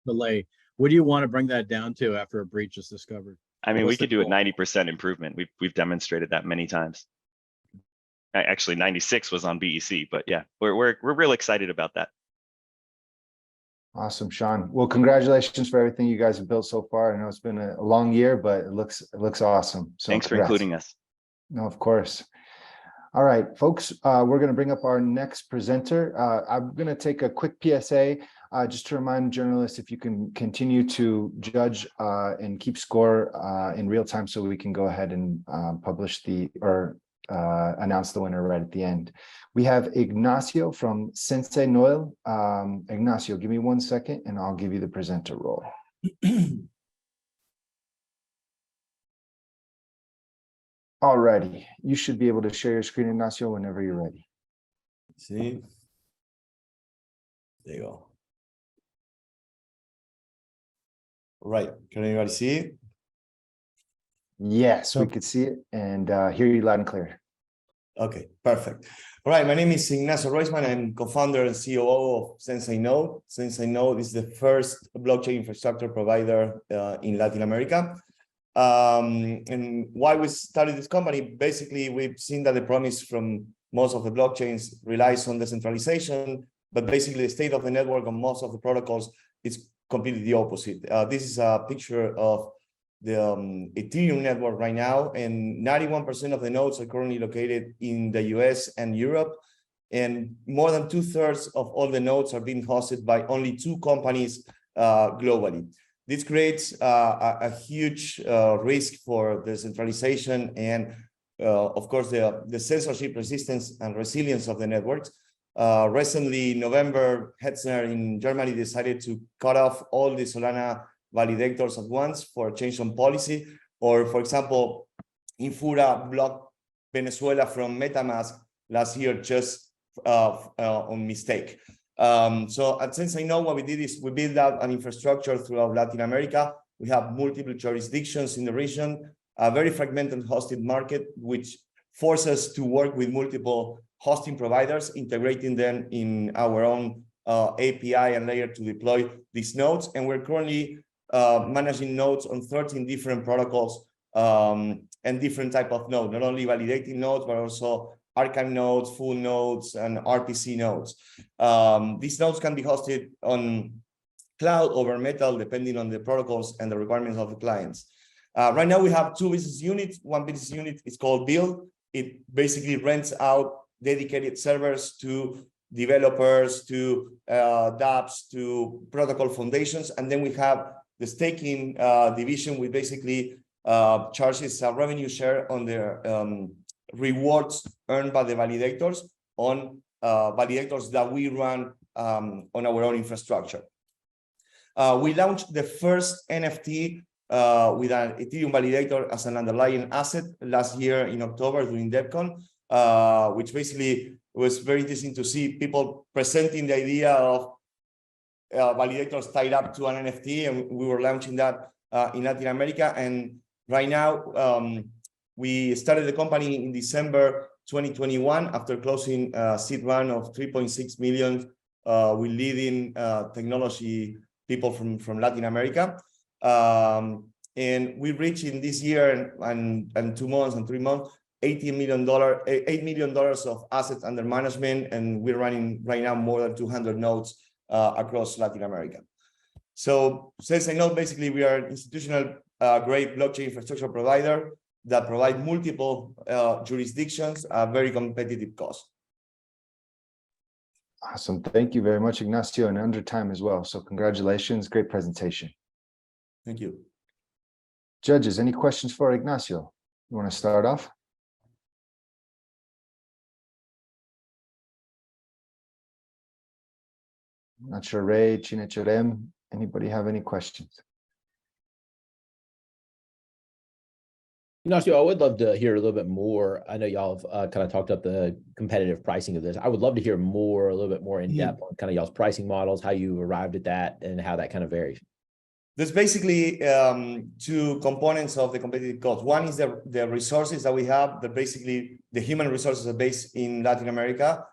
delay. What do you want to bring that down to after a breach is discovered? I mean, What's we could do a 90% improvement. We've demonstrated that many times. Actually, 96 was on BEC, but yeah, we're real excited about that. Awesome, Sean. Well, congratulations for everything you guys have built so far. I know it's been a long year, but it looks awesome. So thanks for including us. No, of course. All right, folks, we're going to bring up our next presenter. I'm going to take a quick PSA just to remind journalists, if you can continue to judge and keep score in real time, so we can go ahead and publish announce the winner right at the end. We have Ignacio from Sensei Noel. Ignacio, give me 1 second and I'll give you the presenter role. Alrighty, you should be able to share your screen, Ignacio, whenever you're ready. See, there you go. Right, can anybody see it? Yes, we could see it and hear you loud and clear. Okay, perfect. All right, my name is Ignacio Roisman. I'm co-founder and COO of Sensei Node. Sensei Node is the first blockchain infrastructure provider in Latin America. And why we started this company, basically, we've seen that the promise from most of the blockchains relies on decentralization, but basically the state of the network on most of the protocols is completely the opposite. This is a picture of the Ethereum network right now, and 91% of the nodes are currently located in the US and Europe, and more than 2/3 of all the nodes are being hosted by only 2 companies globally. This creates a huge risk for decentralization and, of course, the censorship resistance and resilience of the networks. Recently, in November, Hetzner in Germany decided to cut off all the Solana validators at once for a change on policy. Or, for example, Infura blocked Venezuela from MetaMask last year just on mistake. So at Sensei Node, what we did is we built out an infrastructure throughout Latin America. We have multiple jurisdictions in the region, a very fragmented hosted market, which forces us to work with multiple hosting providers, integrating them in our own API and layer to deploy these nodes. And we're currently managing nodes on 13 different protocols and different type of node, not only validating nodes, but also archive nodes, full nodes, and RPC nodes. These nodes can be hosted on cloud over metal, depending on the protocols and the requirements of the clients. Right now, we have 2 business units. One business unit is called Build. It basically rents out dedicated servers to developers, to dApps, to protocol foundations. And then we have the staking division, we basically charges a revenue share on their rewards earned by the validators on validators that we run on our own infrastructure. We launched the first NFT with an Ethereum validator as an underlying asset last year in October during DevCon, which basically was very interesting to see people presenting the idea of validators tied up to an NFT, and we were launching that in Latin America. And right now, we started the company in December 2021 after closing a seed round of 3.6 million with leading technology people from Latin America. And we reached in this year and 2 months and 3 months, $8 million of assets under management, and we're running right now more than 200 nodes across Latin America. So SenseiNode, basically, we are an institutional grade blockchain infrastructure provider that provide multiple jurisdictions at very competitive cost. Awesome. Thank you very much, Ignacio, and under time as well. So congratulations. Great presentation. Thank you. Judges, any questions for Ignacio? You want to start off? Not sure, Ray, Chinechorem, anybody have any questions? Ignacio, I would love to hear a little bit more. I know y'all have kind of talked about the competitive pricing of this. I would love to hear more, a little bit more in depth on kind of y'all's pricing models, how you arrived at that, and how that kind of varies. There's basically two components of the competitive cost. One is the resources that we have, that basically the human resources are based in Latin America,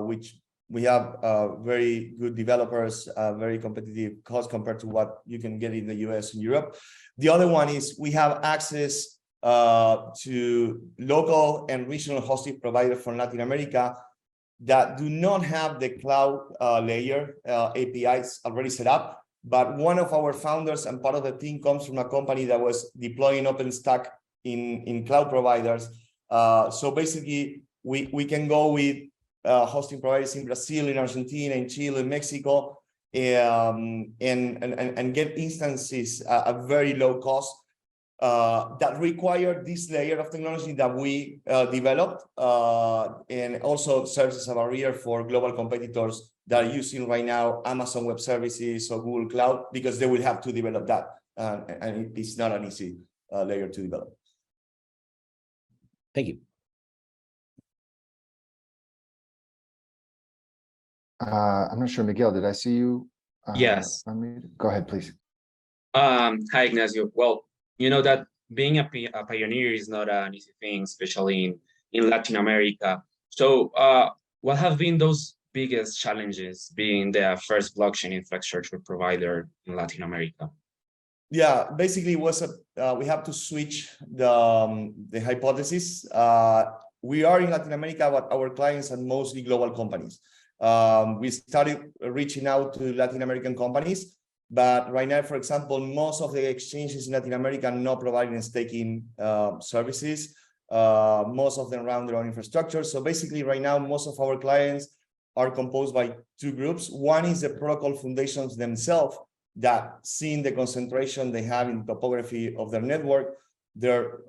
which we have very good developers, very competitive cost compared to what you can get in the US and Europe. The other one is we have access to local and regional hosting providers from Latin America that do not have the cloud layer APIs already set up. But one of our founders and part of the team comes from a company that was deploying OpenStack in cloud providers. So basically, we can go with hosting providers in Brazil, in Argentina, in Chile, in Mexico, and get instances at very low cost that require this layer of technology that we developed, and also serves as a barrier for global competitors that are using right now Amazon Web Services or Google Cloud, because they will have to develop that, and it's not an easy layer to develop. Thank you. I'm not sure, Miguel, did I see you? Yes. Go ahead, please. Hi, Ignacio. Well, you know that being a pioneer is not an easy thing, especially in Latin America. So what have been those biggest challenges being the first blockchain infrastructure provider in Latin America? Yeah, basically we have to switch the hypothesis. We are in Latin America, but our clients are mostly global companies. We started reaching out to Latin American companies, but right now, for example, most of the exchanges in Latin America are not providing staking services. Most of them run their own infrastructure. So basically right now, most of our clients are composed by two groups. One is the protocol foundations themselves that, seeing the concentration they have in topography of their network, they're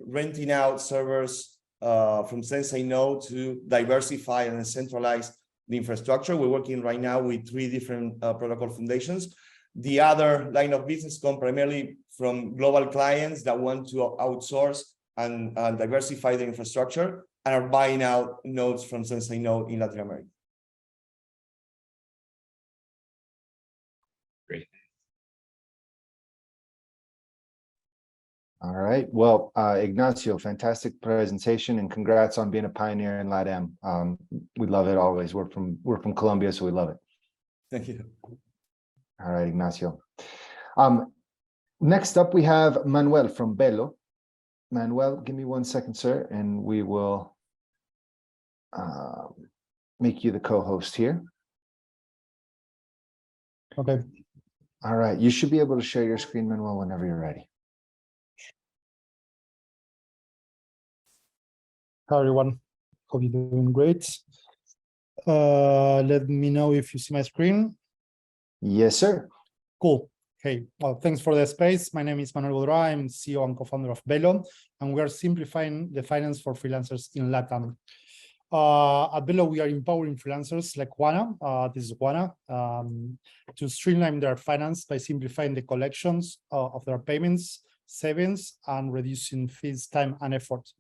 renting out servers from SenseiNode to diversify and centralize the infrastructure. We're working right now with 3 different protocol foundations. The other line of business comes primarily from global clients that want to outsource and diversify the infrastructure and are buying out nodes from SenseiNode in Latin America. Great. All right. Well, Ignacio, fantastic presentation, and congrats on being a pioneer in LATAM. We love it always. We're from Colombia, so we love it. Thank you. All right, Ignacio. Next up, we have Manuel from Belo. Manuel, give me 1 second, sir, and we will make you the co-host here. Okay. All right. You should be able to share your screen, Manuel, whenever you're ready. Hi, everyone. Hope you're doing great. Let me know if you see my screen. Yes, sir. Cool. Hey, well, thanks for the space. My name is Manuel Godroa. I'm CEO and co-founder of Velo, and we are simplifying the finance for freelancers in LATAM. At Velo, we are empowering freelancers like Juana, this is Juana, to streamline their finance by simplifying the collections of their payments, savings, and reducing fees, time, and effort.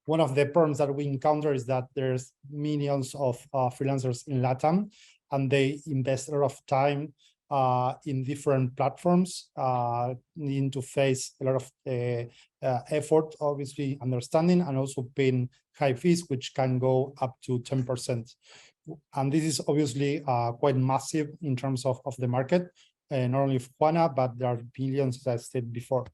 One of the problems that we encounter is that there's millions of freelancers in LATAM, and they invest a lot of time in different platforms, needing to face a lot of effort, obviously understanding, and also paying high fees, which can go up to 10%. And this is obviously quite massive in terms of the market, not only of Juana, but there are billions, as I said before.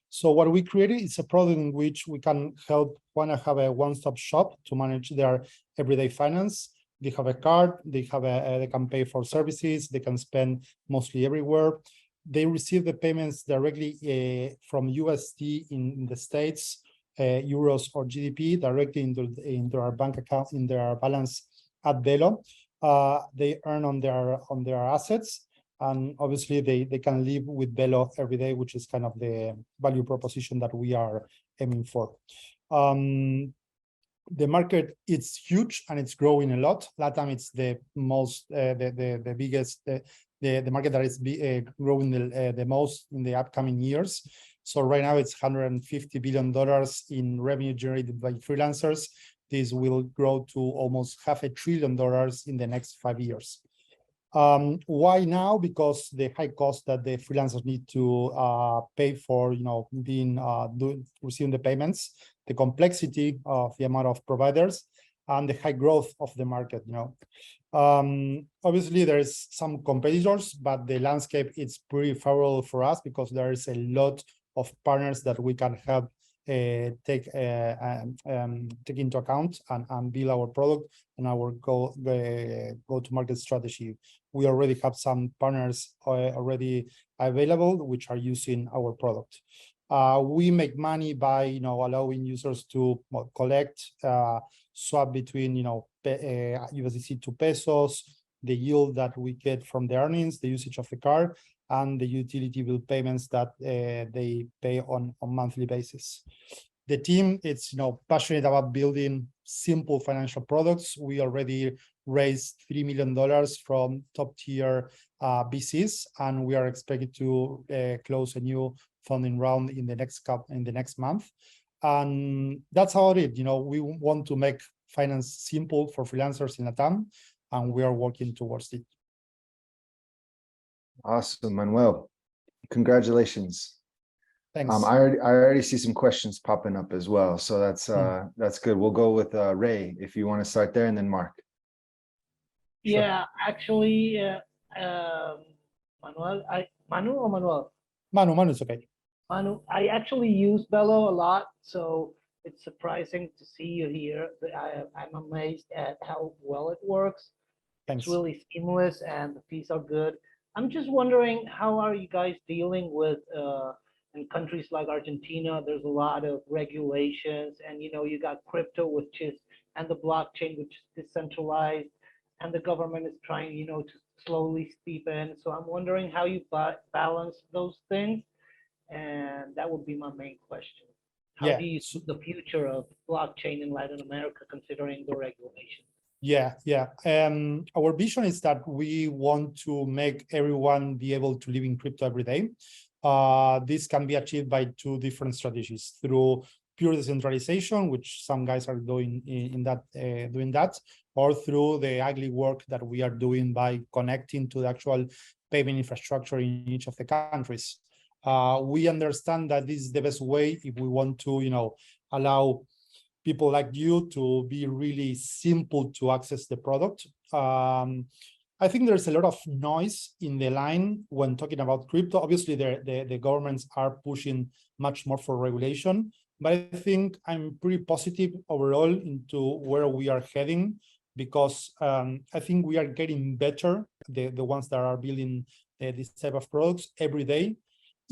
So what we created is a product in which we can help Juana have a one-stop shop to manage their everyday finance. They have a card, they can pay for services, they can spend mostly everywhere. They receive the payments directly from USD in the States, euros or GDP directly into our bank account, in their balance at Velo. They earn on their assets, and obviously they can live with Velo every day, which is kind of the value proposition that we are aiming for. The market is huge and it's growing a lot. LATAM, it's the most, the biggest, the market that is growing the most in the upcoming years. So right now it's $150 billion in revenue generated by freelancers. This will grow to almost $500 billion in the next 5 years. Why now? Because the high cost that the freelancers need to pay for, receiving the payments, the complexity of the amount of providers, and the high growth of the market. Obviously there is some competitors, but the landscape is pretty favorable for us because there is a lot of partners that we can help take into account and build our product and our go-to-market strategy. We already have some partners already available which are using our product. We make money by allowing users to collect, swap between USDC to pesos, the yield that we get from the earnings, the usage of the card, and the utility bill payments that they pay on monthly basis. The team is passionate about building simple financial products. We already raised $3 million from top tier VCs, and we are expected to close a new funding round in the next month. And that's how it is. We want to make finance simple for freelancers in LATAM, and we are working towards it. Awesome, Manuel. Congratulations. Thanks. I already see some questions popping up as well, so that's good. We'll go with Ray if you want to start there, and then Mark. Yeah, actually, Manuel, Manu or Manuel? Manu, it's okay. Manu, I actually use Velo a lot, so it's surprising to see you here. I'm amazed at how well it works. Thanks. It's really seamless and the fees are good. I'm just wondering, how are you guys dealing with in countries like Argentina? There's a lot of regulations, and you got crypto, and the blockchain, which is decentralized, and the government is trying to slowly steep in. So I'm wondering how you balance those things, and that would be my main question. How do you see the future of blockchain in Latin America considering the regulations? Yeah. Our vision is that we want to make everyone be able to live in crypto every day. This can be achieved by two different strategies: through pure decentralization, which some guys are doing doing that, or through the ugly work that we are doing by connecting to the actual payment infrastructure in each of the countries. We understand that this is the best way if we want to, allow people like you to be really simple to access the product. I think there's a lot of noise in the line when talking about crypto. Obviously, the governments are pushing much more for regulation, but I think I'm pretty positive overall into where we are heading, because I think we are getting better, the ones that are building this type of products every day,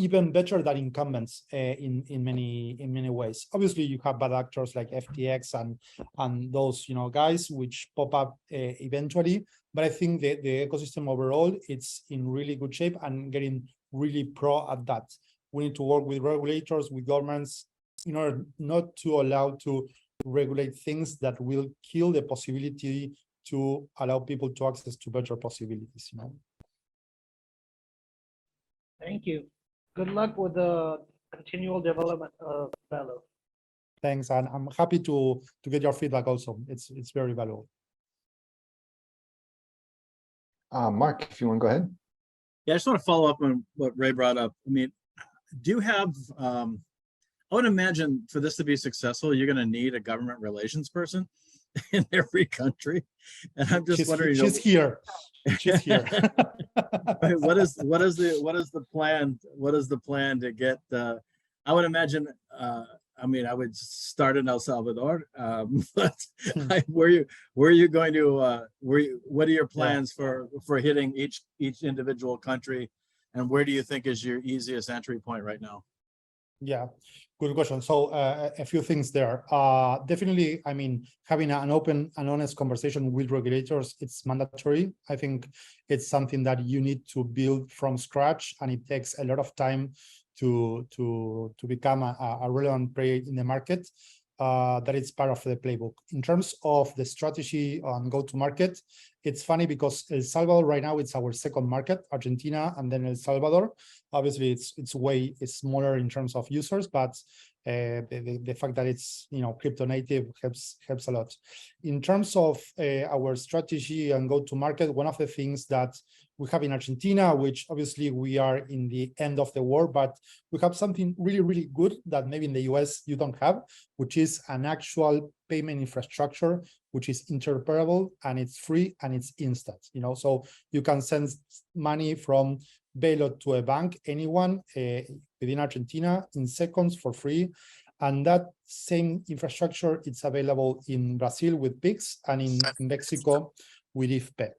even better than incumbents in many ways. Obviously, you have bad actors like FTX and those guys which pop up eventually. But I think the ecosystem overall, it's in really good shape and getting really pro at that. We need to work with regulators, with governments, in order not to allow to regulate things that will kill the possibility to allow people to access to better possibilities, you know. Thank you. Good luck with the continual development of Fellow. Thanks, and I'm happy to get your feedback also. It's very valuable. Mark, if you want to go ahead. Yeah, I just want to follow up on what Ray brought up. I mean, do you have, I would imagine for this to be successful, you're going to need a government relations person in every country. And I'm just wondering. She's here. She's here. What is the plan? What is the plan to get, I would imagine, I mean, I would start in El Salvador, but where are you going to, what are your plans for hitting each individual country, and where do you think is your easiest entry point right now? Yeah, good question. So a few things there. Definitely, I mean, having an open and honest conversation with regulators, it's mandatory. I think it's something that you need to build from scratch, and it takes a lot of time to become a relevant player in the market. That is part of the playbook. In terms of the strategy on go-to-market, it's funny because El Salvador right now, it's our second market, Argentina, and then El Salvador. Obviously, it's way smaller in terms of users, but the fact that it's, you know, crypto native helps a lot. In terms of our strategy and go-to-market, one of the things that we have in Argentina, which obviously we are in the end of the war, but we have something really, really good that maybe in the US you don't have, which is an actual payment infrastructure, which is interoperable and it's free and it's instant, you know, so you can send money from Velo to a bank, anyone within Argentina in seconds for free. And that same infrastructure, it's available in Brazil with Pix and in Mexico with IFPE.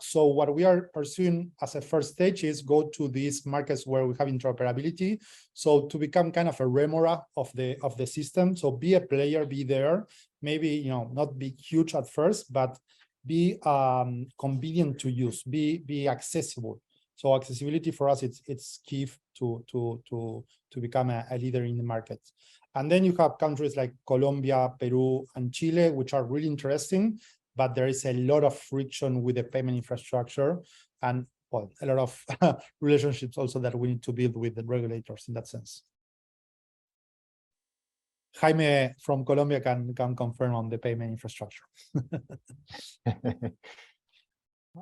So what we are pursuing as a first stage is go to these markets where we have interoperability. So to become kind of a remora of the system. So be a player, be there, maybe, you know, not be huge at first, but be convenient to use, be accessible. So accessibility for us, it's key to become a leader in the market. And then you have countries like Colombia, Peru, and Chile, which are really interesting, but there is a lot of friction with the payment infrastructure and, well, a lot of relationships also that we need to build with the regulators in that sense. Jaime from Colombia can confirm on the payment infrastructure.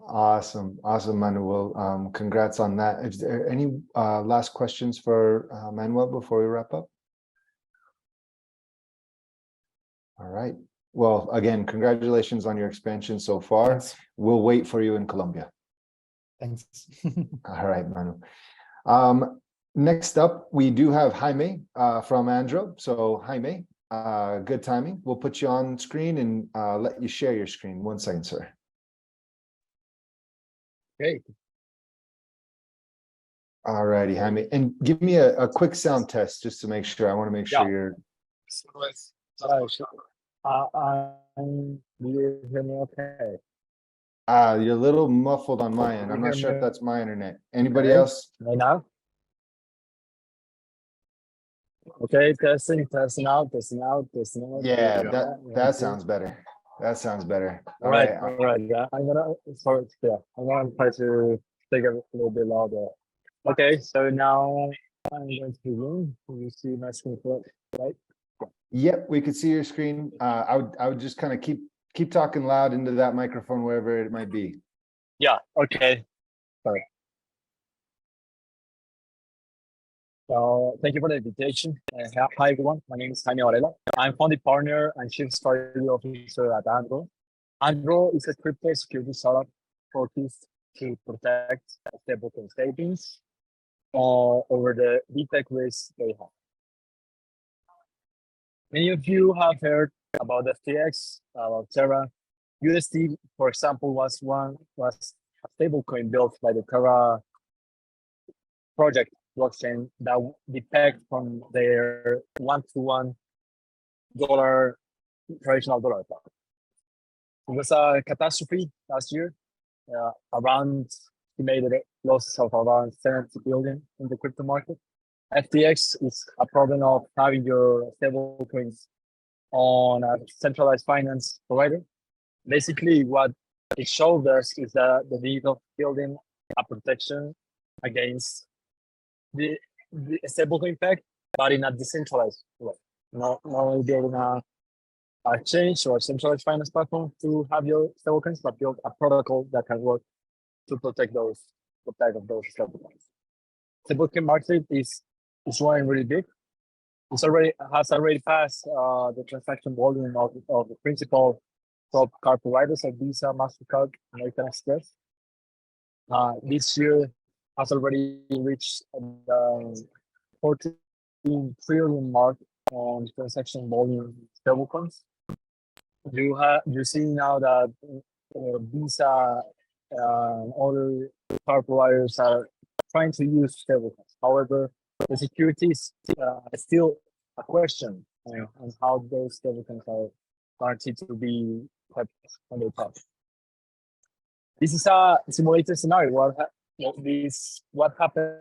Awesome, Manuel. Congrats on that. Is there any last questions for Manuel before we wrap up? All right. Well, again, congratulations on your expansion so far. Thanks. We'll wait for you in Colombia. Thanks. All right, Manu. Next up, we do have Jaime from Andro. So Jaime, good timing. We'll put you on screen and let you share your screen. 1 second, sir. Great. All righty, Jaime. And give me a quick sound test just to make sure. I want to make sure you're... Do you hear me okay? You're a little muffled on my end. I'm not sure if that's my internet. Anybody Okay. else? Right now? Okay, testing out. Yeah, that sounds better. That sounds better. All right. Yeah, I'm gonna try to speak a little bit louder. Okay, so now I'm going to begin. Can you see my screen right? Yep, we could see your screen. I would just kind of keep talking loud into that microphone, wherever it might be. Yeah, okay. Sorry. So thank you for the invitation. Hi everyone, my name is Jaime Varela. I'm founding partner and chief strategy officer at Andro. Andro is a crypto security startup focused to protect stablecoin savings over the detect risks they have. Many of you have heard about FTX, about Terra. USD, for example, was a stablecoin built by the Terra project blockchain that depend from their $1-to-1 traditional dollar account. It was a catastrophe last year. Around estimated losses of around 70 billion in the crypto market. FTX is a problem of having your stablecoins on a centralized finance provider. Basically, what it showed us is that the need of building a protection against the stablecoin impact, but in a decentralized way. Not only building a change or a centralized finance platform to have your stablecoins, but build a protocol that can work to protect those stablecoins. Stablecoin market is growing really big. Has already passed the transaction volume of the principal top card providers like Visa, MasterCard, American Express. This year has already reached the 14 trillion mark on transaction volume stablecoins. You see now that Visa and other card providers are trying to use stablecoins. However, the security is still a question on how those stablecoins are guaranteed to be kept on their top. This is a simulated scenario. What happened?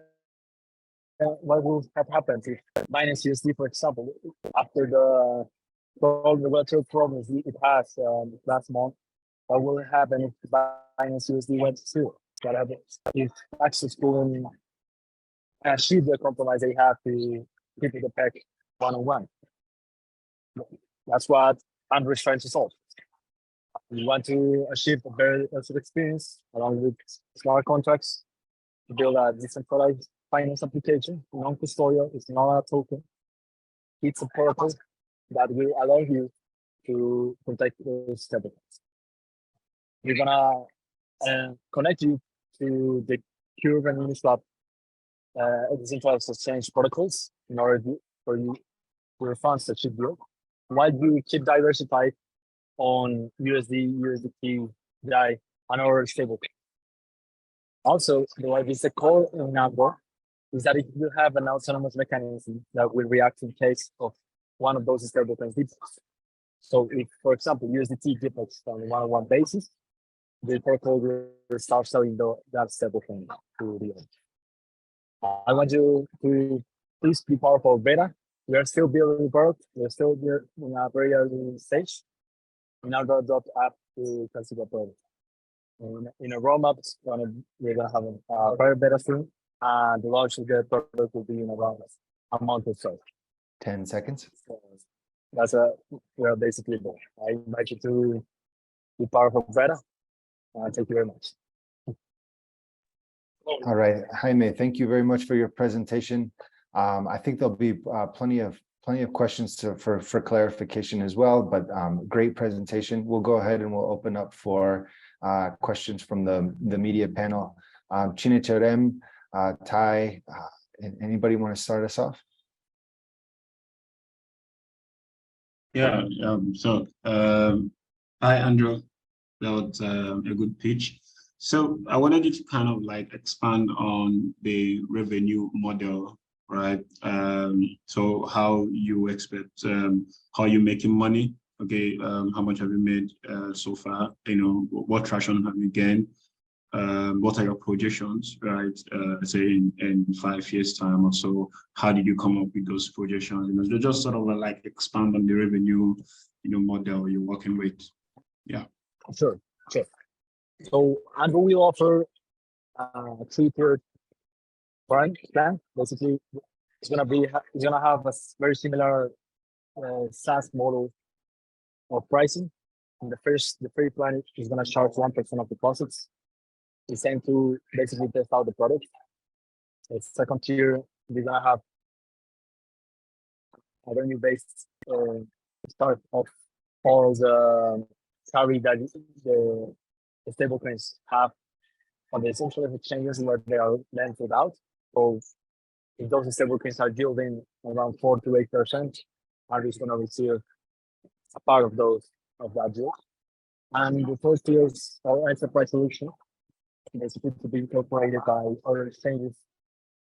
What will have happened if Binance USD, for example, after the regulatory problems it has last month? What will happen if Binance USD went to zero? What happens if access couldn't achieve the compromise they have to keep the pack one-on-one? That's what Andrew is trying to solve. We want to achieve a very good experience along with smart contracts to build a decentralized finance application, non-custodial. It's not a token. It's a protocol that will allow you to protect those stablecoins. We're gonna connect you to the Curve and Uniswap decentralized exchange protocols in order for your funds to keep growing, while you keep diversified on USD, USDT, DAI, and other stablecoins. Also, what is the core in Nambo is that if you have an autonomous mechanism that will react in case of one of those stablecoins defaults. So if, for example, USDT defaults on a one-on-one basis, the protocol will start selling that stablecoin to the owner. I want you to please be part of beta. We are still building the product. We're still in a very early stage. In our app to consider product. In a roadmap, we're gonna have a private beta soon, and the launch of the product will be in around a month or so. 10 seconds. So we're basically there. I invite you to be part of beta. Thank you very much. All right, Jaime, thank you very much for your presentation. I think there'll be plenty of questions for clarification as well, but great presentation. We'll go ahead and we'll open up for questions from the media panel. Chinecharem, Tai, anybody want to start us off? Yeah, hi, Andrew. That was a good pitch. So I wanted you to kind of like expand on the revenue model, right? So how you expect, how you're making money, okay? How much have you made so far? You know, what traction have you gained? What are your projections, right? Say in 5 years time or so, how did you come up with those projections? You know, just sort of like expand on the revenue, model you're working with. Yeah. Sure. So Andrew will offer a 3-tiered plan. Basically, it's gonna have a very similar SaaS model of pricing. And the free plan is gonna charge 1% of deposits. It's aimed to basically test out the product. The second tier, we're gonna have a revenue-based start of all the carry that the stablecoins have on the centralized exchanges where they are lent out. So if those stablecoins are yielding around 4 to 8%, Andrew is going to receive a part of that yield. And the first tier is our enterprise solution, basically to be incorporated by other exchanges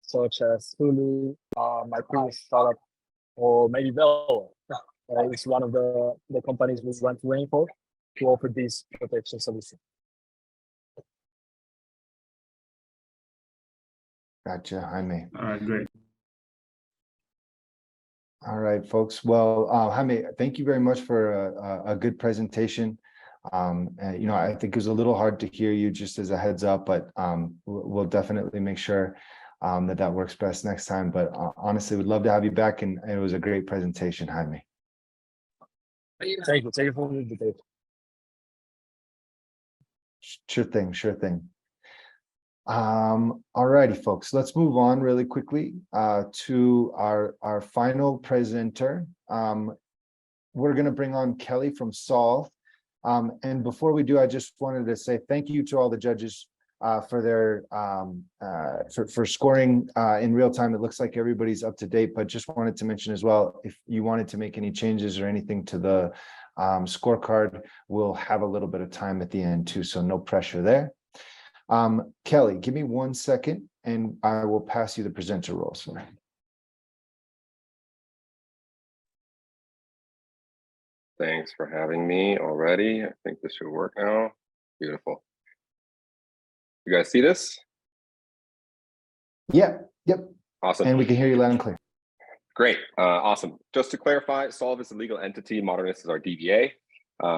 such as Hulu, my previous startup, or maybe Bell. It's one of the companies we want to aim for to offer this protection solution. Gotcha, Jaime. All right, great. All right, folks. Well, Jaime, thank you very much for a good presentation. And, I think it was a little hard to hear you, just as a heads up, but we'll definitely make sure that works best next time. But honestly, we'd love to have you back, and it was a great presentation, Jaime. Thank you for the invitation. Sure thing, sure thing. All righty, folks, let's move on really quickly to our final presenter. We're going to bring on Kelly from Solve. And before we do, I just wanted to say thank you to all the judges for their for scoring in real time. It looks like everybody's up to date, but just wanted to mention as well, if you wanted to make any changes or anything to the scorecard, we'll have a little bit of time at the end too, so no pressure there. Kelly, give me 1 second and I will pass you the presenter role, sir. Thanks for having me already. I think this should work now. Beautiful. You guys see this? Yep. Awesome. And we can hear you loud and clear. Great. Awesome. Just to clarify, Solve is a legal entity. Modernist is our DBA.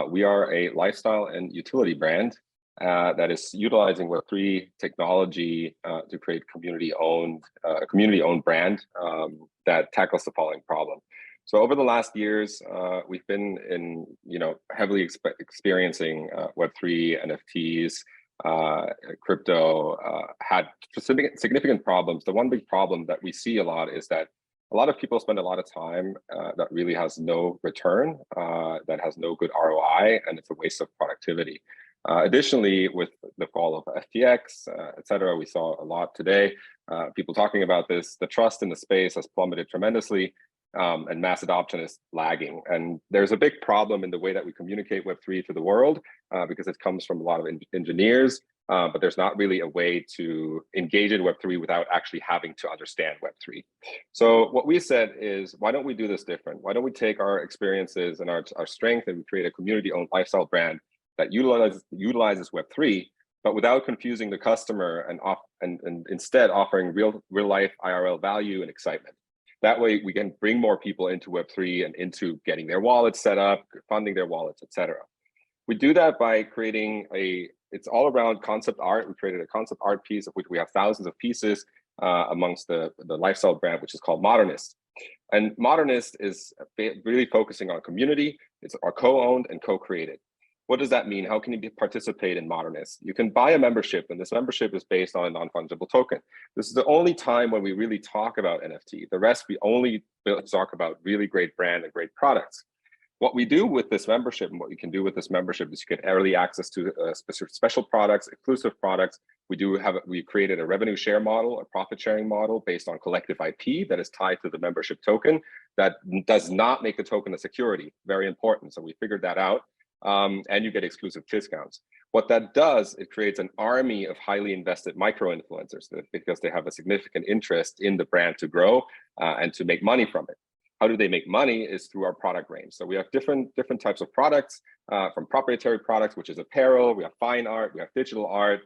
We are a lifestyle and utility brand that is utilizing Web3 technology to create a community-owned brand that tackles the following problem. So over the last years, we've been heavily experiencing Web3, NFTs, crypto, had significant problems. The one big problem that we see a lot is that a lot of people spend a lot of time that really has no return, that has no good ROI, and it's a waste of productivity. Additionally, with the fall of FTX, et cetera, we saw a lot today, people talking about this, the trust in the space has plummeted tremendously. And mass adoption is lagging. And there's a big problem in the way that we communicate Web3 to the world because it comes from a lot of engineers, but there's not really a way to engage in Web3 without actually having to understand Web3. So what we said is, why don't we do this different? Why don't we take our experiences and our strength and we create a community-owned lifestyle brand that utilizes Web3, but without confusing the customer and instead offering real life IRL value and excitement. That way we can bring more people into Web3 and into getting their wallets set up, funding their wallets, et cetera. We do that by creating it's all around concept art. We created a concept art piece of which we have thousands of pieces amongst the lifestyle brand, which is called Modernist. And Modernist is really focusing on community. It's our co-owned and co-created. What does that mean? How can you participate in Modernist? You can buy a membership, and this membership is based on a non-fungible token. This is the only time when we really talk about NFT. The rest, we only talk about really great brand and great products. What we do with this membership and what you can do with this membership is you get early access to special products, exclusive products. We created a revenue share model, a profit sharing model based on collective IP that is tied to the membership token that does not make the token a security. Very important. So we figured that out. And you get exclusive discounts. What that does, it creates an army of highly invested micro-influencers because they have a significant interest in the brand to grow and to make money from it. How do they make money is through our product range. So we have different types of products, from proprietary products, which is apparel, we have fine art, we have digital art,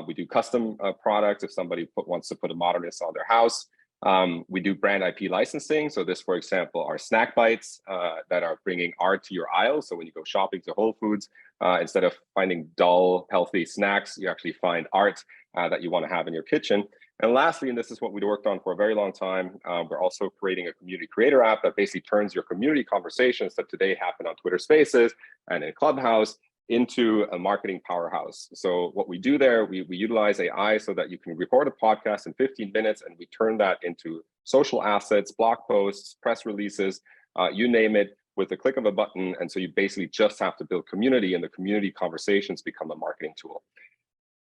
we do custom products if somebody wants to put a Modernist on their house. We do brand IP licensing. So this, for example, are snack bites that are bringing art to your aisle. So when you go shopping to Whole Foods, instead of finding dull, healthy snacks, you actually find art that you want to have in your kitchen. And lastly, and this is what we worked on for a very long time, we're also creating a community creator app that basically turns your community conversations that today happen on Twitter Spaces and in Clubhouse into a marketing powerhouse. So what we do there, we utilize AI so that you can record a podcast in 15 minutes and we turn that into social assets, blog posts, press releases, you name it, with the click of a button. And so you basically just have to build community and the community conversations become a marketing tool.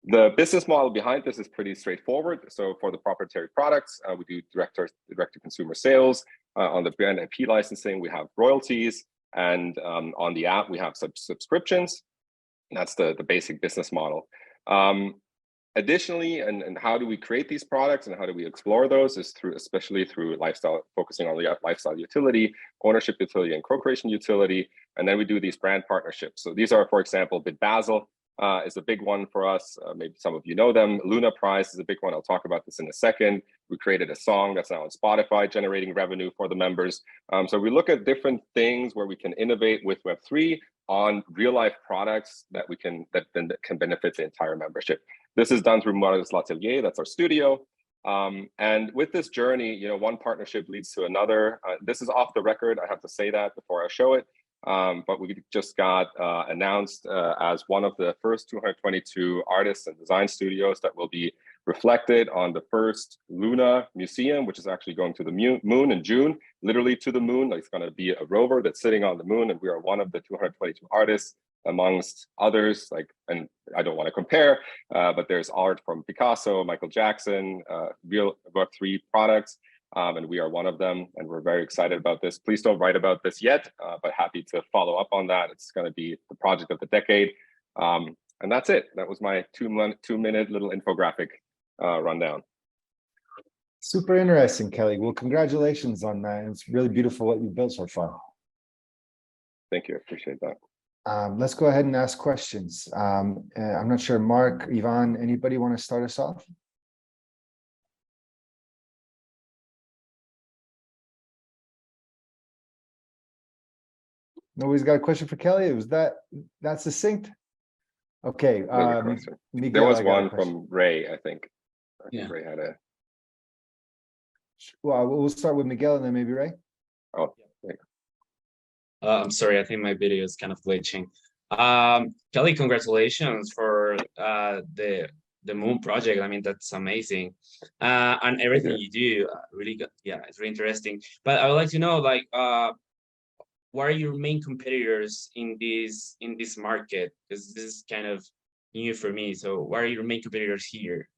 The business model behind this is pretty straightforward. So for the proprietary products, we do direct-to-consumer sales. On the brand IP licensing, we have royalties. And on the app, we have subscriptions. That's the basic business model. Additionally, and how do we create these products and how do we explore those is especially through lifestyle, focusing on the lifestyle utility, ownership utility, and co-creation utility. And then we do these brand partnerships. So these are, for example, Bitbasil. is a big one for us. Maybe some of you know them. Luna Prize is a big one. I'll talk about this in a second. We created a song that's now on Spotify, generating revenue for the members. So we look at different things where we can innovate with Web3 on real life products that can benefit the entire membership. This is done through Modernist L'Atelier, that's our studio. And with this journey, one partnership leads to another. This is off the record, I have to say that before I show it. But we just got announced as one of the first 222 artists and design studios that will be reflected on the first Luna Museum, which is actually going to the moon in June, literally to the moon. Like, it's going to be a rover that's sitting on the moon, and we are one of the 222 artists amongst others. And I don't want to compare, but there's art from Picasso, Michael Jackson, real Web3 products. And we are one of them, and we're very excited about this. Please don't write about this yet, but happy to follow up on that. It's going to be the project of the decade. And that's it. That was my two-minute little infographic rundown. Super interesting, Kelly. Well, congratulations on that. It's really beautiful what you've built so far. Thank you. I appreciate that. Let's go ahead and ask questions. I'm not sure, Mark, Ivan, anybody want to start us off? Nobody's got a question for Kelly? Was that succinct? Okay. Miguel, there was one from Ray, I think. Ray had a. Well, we'll start with Miguel and then maybe Ray. Oh, yeah. I'm sorry, I think my video is kind of glitching. Kelly, congratulations for the Moon project. I mean, that's amazing. And everything you do, really good. Yeah, it's really interesting. But I would like to know, like, what are your main competitors in this market? Because this is kind of new for me. So what are your main competitors here?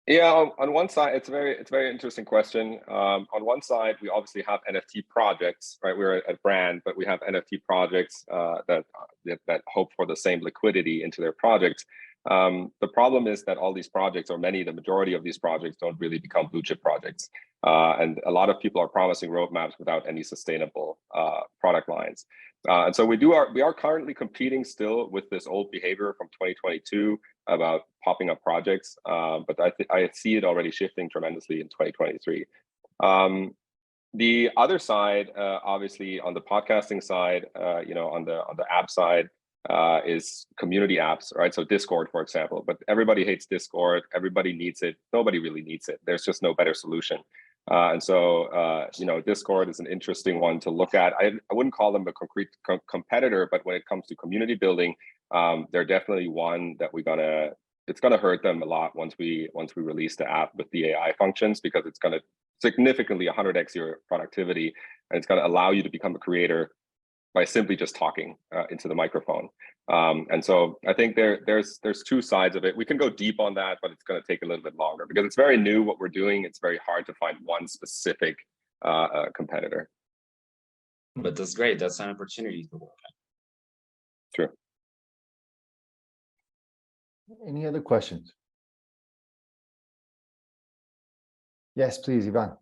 Yeah, on one side, it's a very interesting question. On one side, we obviously have NFT projects, right? We're a brand, but we have NFT projects that hope for the same liquidity into their projects. The problem is that all these projects, or the majority of these projects, don't really become blue chip projects. And a lot of people are promising roadmaps without any sustainable product lines. And so we are currently competing still with this old behavior from 2022 about popping up projects, but I see it already shifting tremendously in 2023. The other side, obviously on the podcasting side, on the app side, is community apps, right? So Discord, for example, but everybody hates Discord. Everybody needs it. Nobody really needs it. There's just no better solution. And so, Discord is an interesting one to look at. I wouldn't call them a concrete competitor, but when it comes to community building, they're definitely one that it's gonna hurt them a lot once we release the app with the AI functions, because it's gonna significantly 100x your productivity, and it's gonna allow you to become a creator by simply just talking into the microphone. And so I think there's two sides of it. We can go deep on that, but it's going to take a little bit longer because it's very new what we're doing. It's very hard to find one specific competitor. But that's great. That's an opportunity to work on. Sure. Any other questions? Yes, please, Ivan.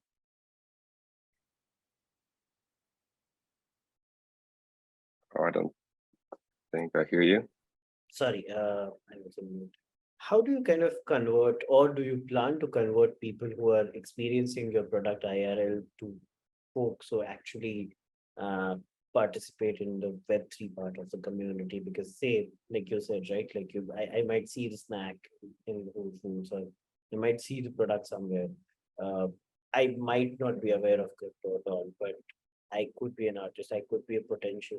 Oh, I don't think I hear you. Sorry, I was on mute. How do you kind of convert, or do you plan to convert people who are experiencing your product IRL to folks who actually participate in the Web3 part of the community? Because say, like you said, right, like I might see the snack in Whole Foods, or I might see the product somewhere. I might not be aware of crypto at all, but I could be an artist. I could be a potential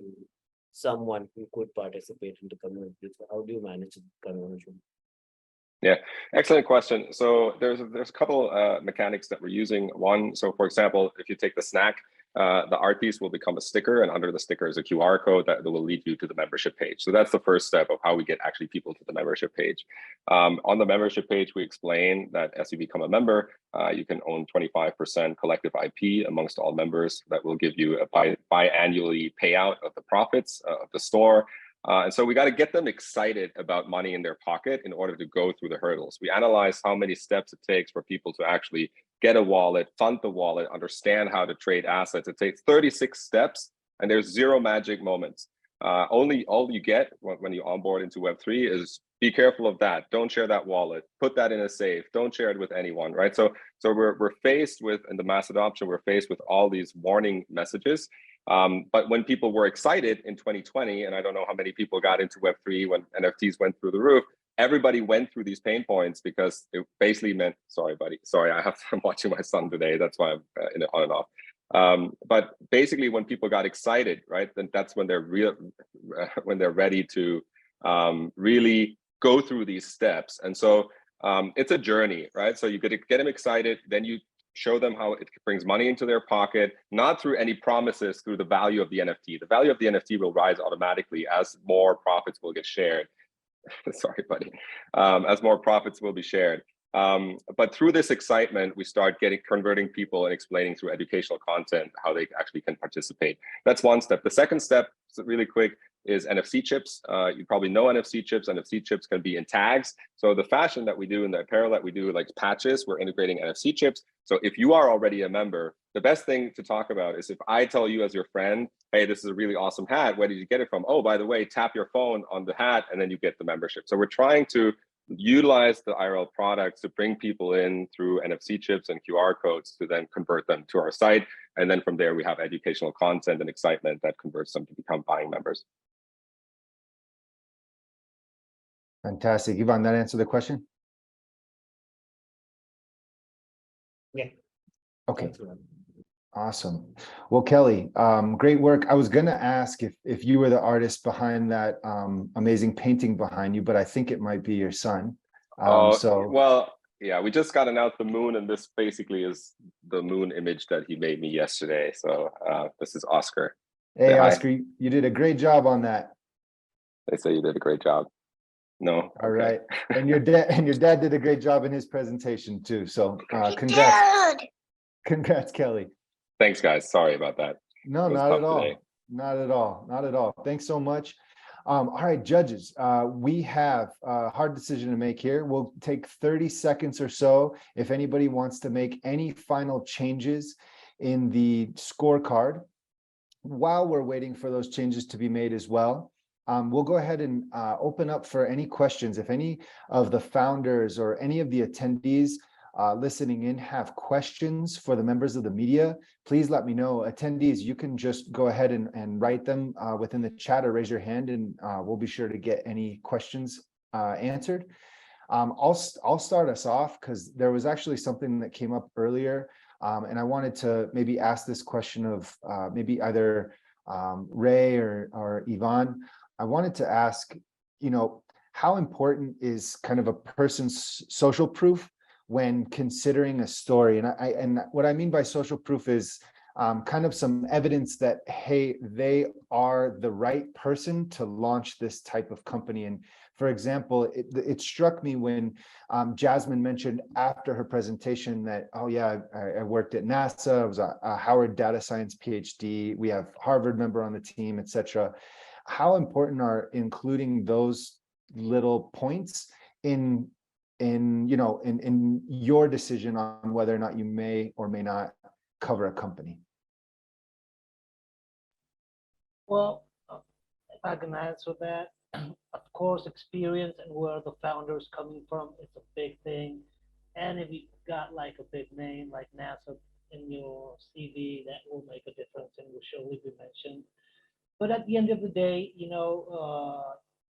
someone who could participate in the community. So how do you manage the conversion? Yeah, excellent question. So there's a couple mechanics that we're using. One, so for example, if you take the snack, the art piece will become a sticker, and under the sticker is a QR code that will lead you to the membership page. So that's the first step of how we get actually people to the membership page. On the membership page, we explain that as you become a member, you can own 25% collective IP amongst all members. That will give you a biannually payout of the profits of the store. And so we got to get them excited about money in their pocket in order to go through the hurdles. We analyze how many steps it takes for people to actually get a wallet, fund the wallet, understand how to trade assets. It takes 36 steps, and there's 0 magic moments. All you get when you onboard into Web3 is be careful of that. Don't share that wallet. Put that in a safe. Don't share it with anyone, right? So we're faced with, in the mass adoption, we're faced with all these warning messages. But when people were excited in 2020, and I don't know how many people got into Web3 when NFTs went through the roof, everybody went through these pain points because it basically meant, sorry, buddy, sorry, I'm watching my son today. That's why I'm on and off. But basically when people got excited, right, then that's when they're when they're ready to really go through these steps. And so it's a journey, right? So you get them excited, then you show them how it brings money into their pocket, not through any promises, through the value of the NFT. The value of the NFT will rise automatically as more profits will get shared. Sorry, buddy. As more profits will be shared. But through this excitement, we start converting people and explaining through educational content how they actually can participate. That's one step. The second step, really quick, is NFC chips. You probably know NFC chips. NFC chips can be in tags. So the fashion that we do and the apparel that we do, like patches, we're integrating NFC chips. So if you are already a member, the best thing to talk about is if I tell you as your friend, hey, this is a really awesome hat. Where did you get it from? Oh, by the way, tap your phone on the hat and then you get the membership. So we're trying to utilize the IRL products to bring people in through NFC chips and QR codes to then convert them to our site. And then from there, we have educational content and excitement that converts them to become buying members. Fantastic. Ivan, that answer the question? Yeah. Okay. Awesome. Well, Kelly, great work. I was going to ask if you were the artist behind that amazing painting behind you, but I think it might be your son. Well, yeah, we just got announced the moon, and this basically is the moon image that he made me yesterday. So this is Oscar. Hey, Oscar, you did a great job on that. They say you did a great job. No. All right. And your dad did a great job in his presentation too. So congrats. Congrats, Kelly. Thanks, guys. Sorry about that. No, not at all. Not at all. Not at all. Thanks so much. All right, judges, we have a hard decision to make here. We'll take 30 seconds or so. If anybody wants to make any final changes in the scorecard, while we're waiting for those changes to be made as well, we'll go ahead and open up for any questions. If any of the founders or any of the attendees listening in have questions for the members of the media, please let me know. Attendees, you can just go ahead and write them within the chat or raise your hand, and we'll be sure to get any questions answered. I'll start us off because there was actually something that came up earlier, and I wanted to maybe ask this question of maybe either Ray or Ivan. I wanted to ask, how important is kind of a person's social proof when considering a story? And what I mean by social proof is kind of some evidence that, hey, they are the right person to launch this type of company. And for example, it struck me when Jasmine mentioned after her presentation that, oh yeah, I worked at NASA, I was a Howard data science PhD, we have Harvard member on the team, etc. How important are including those little points in your decision on whether or not you may or may not cover a company? Well, if I can answer that, of course, experience and where the founder's coming from is a big thing. And if you've got like a big name like NASA in your CV, that will make a difference and will surely be mentioned. But at the end of the day,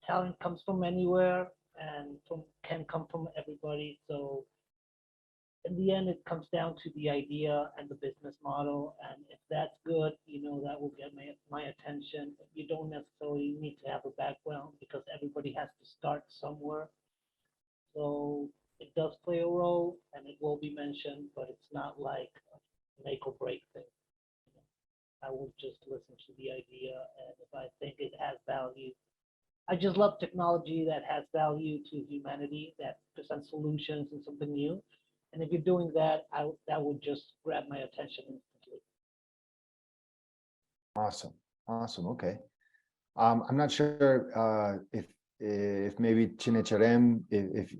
talent comes from anywhere and can come from everybody. So in the end, it comes down to the idea and the business model. And if that's good, that will get my attention. You don't necessarily need to have a background because everybody has to start somewhere. So it does play a role and it will be mentioned, but it's not like a make or break thing. I would just listen to the idea, and if I think it has value, I just love technology that has value to humanity, that presents solutions and something new. And if you're doing that, that would just grab my attention instantly. Awesome. Okay. I'm not sure if maybe Chinecharem,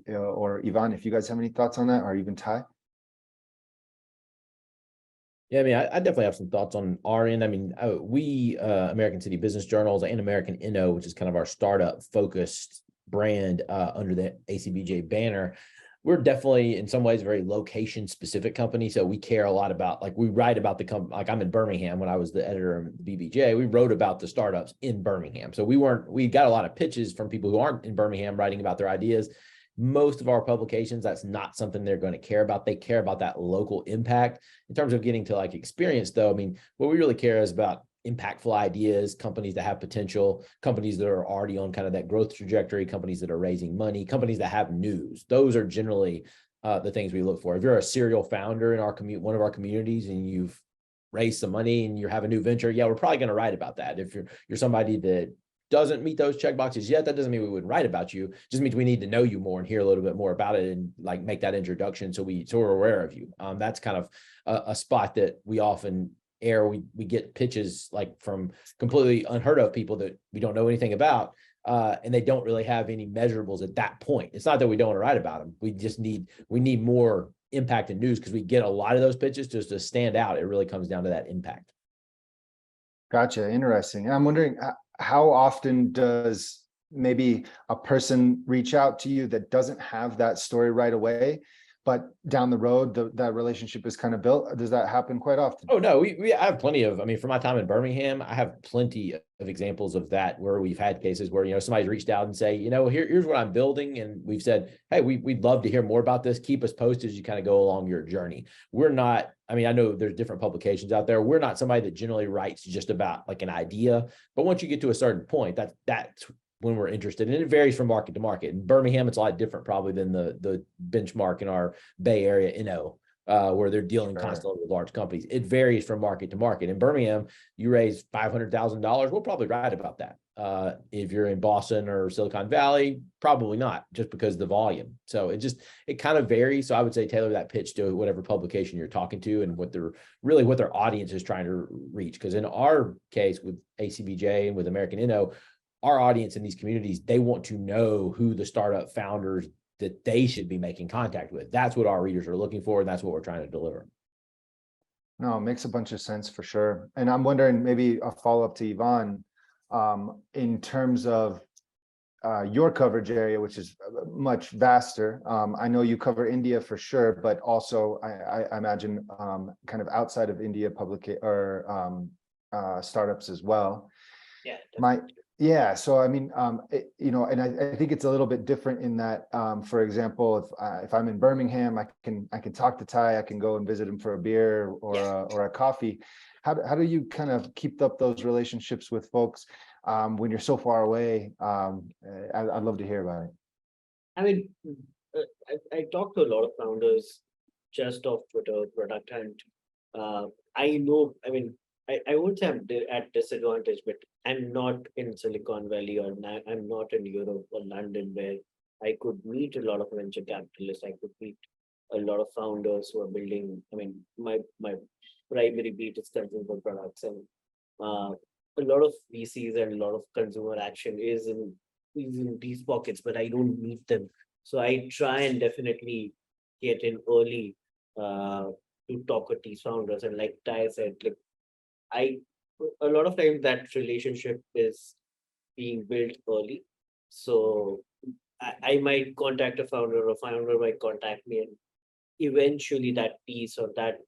or Ivan, if you guys have any thoughts on that, or even Ty. Yeah, I mean, I definitely have some thoughts on our end. I mean, we, American City Business Journals and American Inno, which is kind of our startup focused brand under the ACBJ banner, we're definitely in some ways a very location specific company. So we care a lot about, like, we write about the company, like I'm in Birmingham. When I was the editor of the BBJ, we wrote about the startups in Birmingham. So we got a lot of pitches from people who aren't in Birmingham writing about their ideas. Most of our publications, that's not something they're going to care about. They care about that local impact. In terms of getting to like experience though, I mean, what we really care is about impactful ideas, companies that have potential, companies that are already on kind of that growth trajectory, companies that are raising money, companies that have news. Those are generally the things we look for. If you're a serial founder in our one of our communities and you've raised some money and you have a new venture, yeah, we're probably going to write about that. If you're somebody that doesn't meet those check boxes yet, that doesn't mean we wouldn't write about you. It just means we need to know you more and hear a little bit more about it and like make that introduction so we're aware of you. That's kind of a spot that we often air. We get pitches like from completely unheard of people that we don't know anything about, and they don't really have any measurables at that point. It's not that we don't want to write about them. We need more impact and news because we get a lot of those pitches just to stand out. It really comes down to that impact. Gotcha. Interesting. And I'm wondering, how often does maybe a person reach out to you that doesn't have that story right away, but down the road, that relationship is kind of built? Does that happen quite often? Oh, no, we have plenty of, I mean, from my time in Birmingham, I have plenty of examples of that where we've had cases where, somebody's reached out and say, here's what I'm building. And we've said, hey, we'd love to hear more about this. Keep us posted as you kind of go along your journey. We're not, I mean, I know there's different publications out there. We're not somebody that generally writes just about like an idea, but once you get to a certain point, that's when we're interested. And it varies from market to market. In Birmingham, it's a lot different probably than the benchmark in our Bay Area, where they're dealing constantly with large companies. It varies from market to market. In Birmingham, you raise $500,000, we'll probably write about that. If you're in Boston or Silicon Valley, probably not, just because of the volume. So it kind of varies. So I would say tailor that pitch to whatever publication you're talking to and what their audience is trying to reach. Because in our case with ACBJ and with American Inno, our audience in these communities, they want to know who the startup founders that they should be making contact with. That's what our readers are looking for, and that's what we're trying to deliver. No, it makes a bunch of sense for sure. And I'm wondering, maybe a follow-up to Yvonne, in terms of your coverage area, which is much vaster. I know you cover India for sure, but also I imagine kind of outside of India, startups as well. Yeah. So I mean, and I think it's a little bit different in that, for example, if I'm in Birmingham, I can talk to Ty, I can go and visit him for a beer or a coffee. How do you kind of keep up those relationships with folks when you're so far away? I'd love to hear about it. I mean, I talk to a lot of founders just off Twitter, product hunt. I know, I mean, I would say I'm at disadvantage, but I'm not in Silicon Valley or I'm not in Europe or London where I could meet a lot of venture capitalists. I could meet a lot of founders who are building. I mean, my primary beat is consumer products, and a lot of VCs and a lot of consumer action is in these pockets, but I don't meet them. So I try and definitely get in early to talk with these founders. And like Ty said, like a lot of times that relationship is being built early. So I might contact a founder, or a founder might contact me, and eventually that piece or that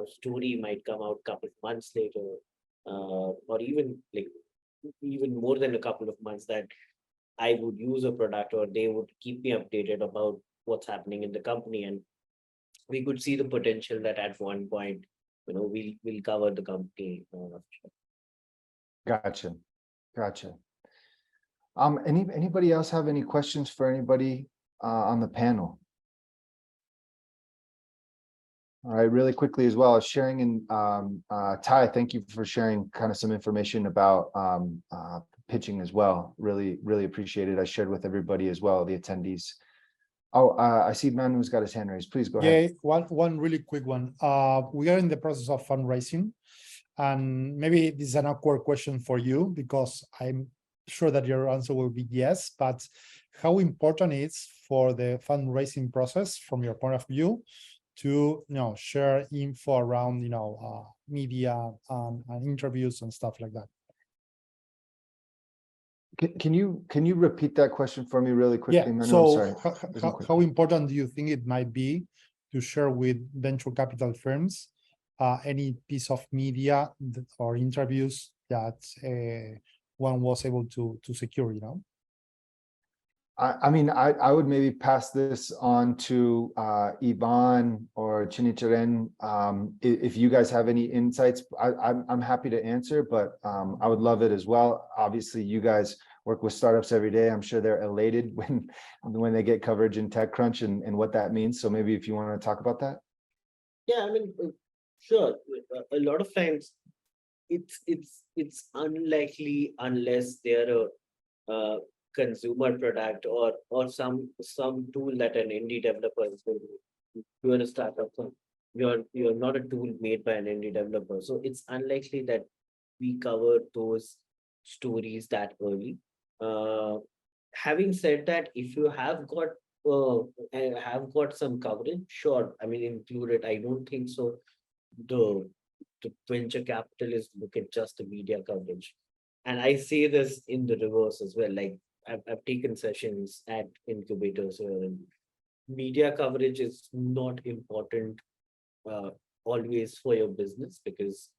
story might come out a couple of months later, or even more than a couple of months, that I would use a product or they would keep me updated about what's happening in the company. And we could see the potential that at one point, we'll cover the company. Gotcha. Anybody else have any questions for anybody on the panel? All right, really quickly as well as sharing, and Ty, thank you for sharing kind of some information about pitching as well. Really appreciate it. I shared with everybody as well, the attendees. Oh, I see Manu's got his hand raised. Please go ahead. Yeah, one really quick one. We are in the process of fundraising, and maybe this is an awkward question for you because I'm sure that your answer will be yes, but how important is for the fundraising process from your point of view to share info around media and interviews and stuff like that. Can you repeat that question for me really quickly, Yeah. Manuel? So Sorry. how important do you think it might be to share with venture capital firms any piece of media or interviews that one was able to secure? I mean, I would maybe pass this on to Ivan or Chinichiren. If you guys have any insights, I'm happy to answer, but I would love it as well. Obviously, you guys work with startups every day. I'm sure they're elated when they get coverage in TechCrunch and what that means. So maybe if you want to talk about that. Yeah, I mean, sure. A lot of times, it's unlikely unless they're a consumer product or some tool that an indie developer is going to. You're in a startup, so you're not a tool made by an indie developer. So it's unlikely that we cover those stories that early. Having said that, if you have got some coverage, sure. I mean, include it. I don't think so. The venture capitalists look at just the media coverage, and I say this in the reverse as well. Like I've taken sessions at incubators where media coverage is not important always for your business, because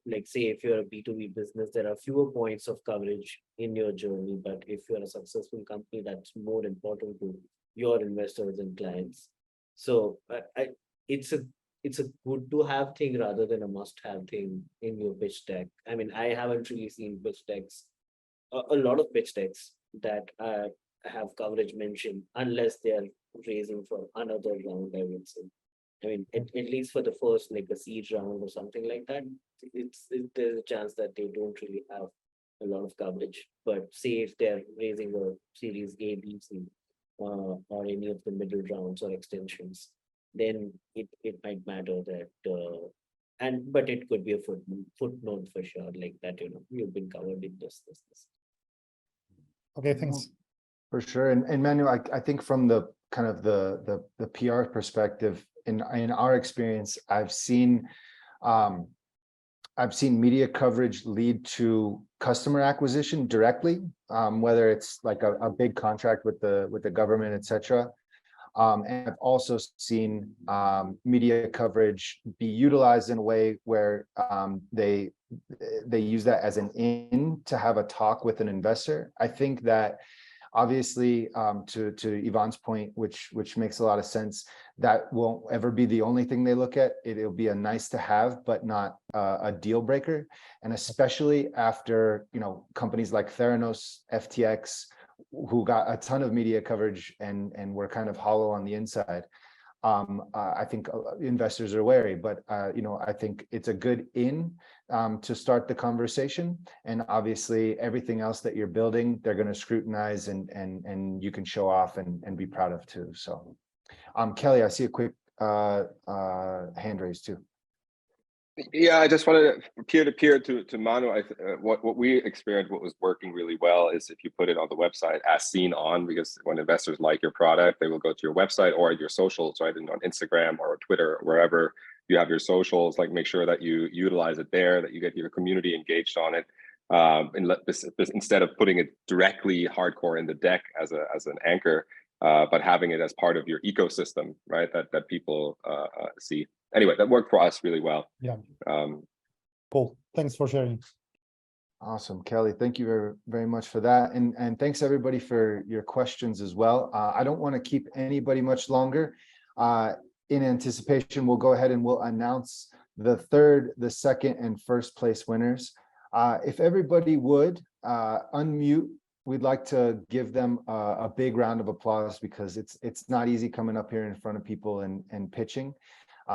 like say if you're a B2B business, there are fewer points of coverage in your journey, but if you're a successful company, that's more important to your investors and clients. So it's a good to have thing rather than a must have thing in your pitch deck. I mean, I haven't really seen pitch decks, a lot of pitch decks that have coverage mentioned unless they are raising for another round, I would say. I mean, at least for the first, like a seed round or something like that, there's a chance that they don't really have a lot of coverage. But say if they're raising a series A, B, C, or any of the middle rounds or extensions, then it might matter that but it could be a footnote for sure, like that, you've been covered in this. Okay, thanks. For sure. And Manuel, I think from the kind of the PR perspective, in our experience, I've seen media coverage lead to customer acquisition directly, whether it's like a big contract with the government, et cetera. And I've also seen media coverage be utilized in a way where they use that as an in to have a talk with an investor. I think that obviously, to Ivan's point, which makes a lot of sense, that won't ever be the only thing they look at. It'll be a nice to have, but not a deal breaker. And especially after companies like Theranos, FTX, who got a ton of media coverage and were kind of hollow on the inside. I think investors are wary, but I think it's a good to start the conversation. And obviously, everything else that you're building, they're going to scrutinize and you can show off and be proud of too. So, Kelly, I see a quick hand raised too. Yeah, I just wanted peer-to-peer to Manu. What we experienced, what was working really well is if you put it on the website as seen on, because when investors like your product, they will go to your website or your socials, right? And on Instagram or Twitter or wherever you have your socials, like make sure that you utilize it there, that you get your community engaged on it. And let this instead of putting it directly hardcore in the deck as an anchor, but having it as part of your ecosystem, right? That people see. Anyway, that worked for us really well. Yeah. Cool. Thanks for sharing. Awesome, Kelly. Thank you very, very much for that. And thanks everybody for your questions as well. I don't want to keep anybody much longer. In anticipation, we'll go ahead and we'll announce the third, the second, and first place winners. If everybody would unmute, we'd like to give them a big round of applause, because it's not easy coming up here in front of people and pitching.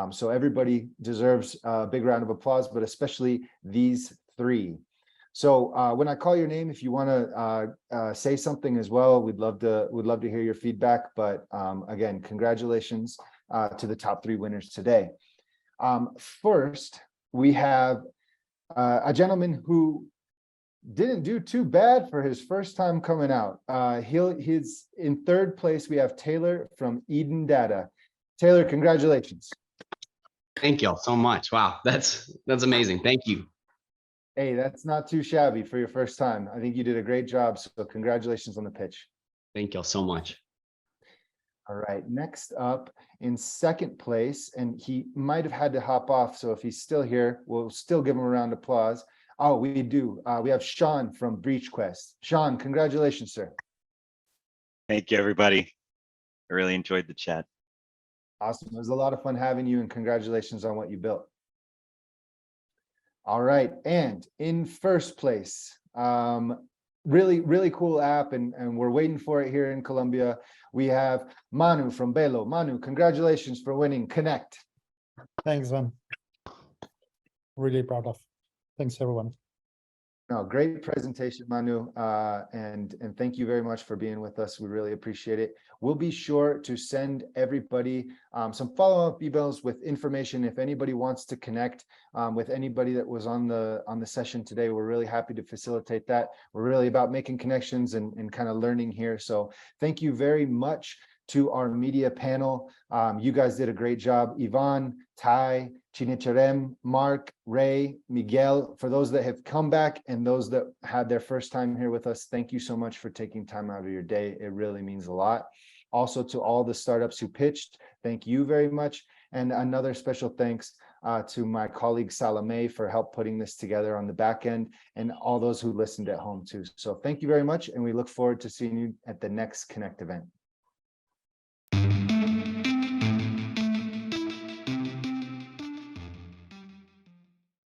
So everybody deserves a big round of applause, but especially these three. So when I call your name, if you want to say something as well, we'd love to hear your feedback. But again, congratulations to the top three winners today. First, we have a gentleman who didn't do too bad for his first time coming out. He's in third place. We have Taylor from Eden Data. Taylor, congratulations. Thank y'all so much. Wow, that's amazing. Thank you. Hey, that's not too shabby for your first time. I think you did a great job. So congratulations on the pitch. Thank y'all so much. All right, next up in second place, and he might have had to hop off. So if he's still here, we'll still give him a round of applause. Oh, we do. We have Sean from Breach Quest. Sean, congratulations, sir. Thank you, everybody. I really enjoyed the chat. Awesome. It was a lot of fun having you, and congratulations on what you built. All right, and in first place, really cool app, and we're waiting for it here in Colombia. We have Manu from Belo. Manu, congratulations for winning Connect. Thanks, man. Really proud of. Thanks, everyone. No, great presentation, Manu, and thank you very much for being with us. We really appreciate it. We'll be sure to send everybody some follow-up emails with information if anybody wants to connect with anybody that was on the session today. We're really happy to facilitate that. We're really about making connections and kind of learning here. So thank you very much to our media panel. You guys did a great job. Ivan, Ty, Chinicherem, Mark, Ray, Miguel, for those that have come back and those that had their first time here with us, thank you so much for taking time out of your day. It really means a lot. Also to all the startups who pitched, thank you very much. And another special thanks to my colleague Salome for help putting this together on the back end, and all those who listened at home too. So thank you very much, and we look forward to seeing you at the next Connect event.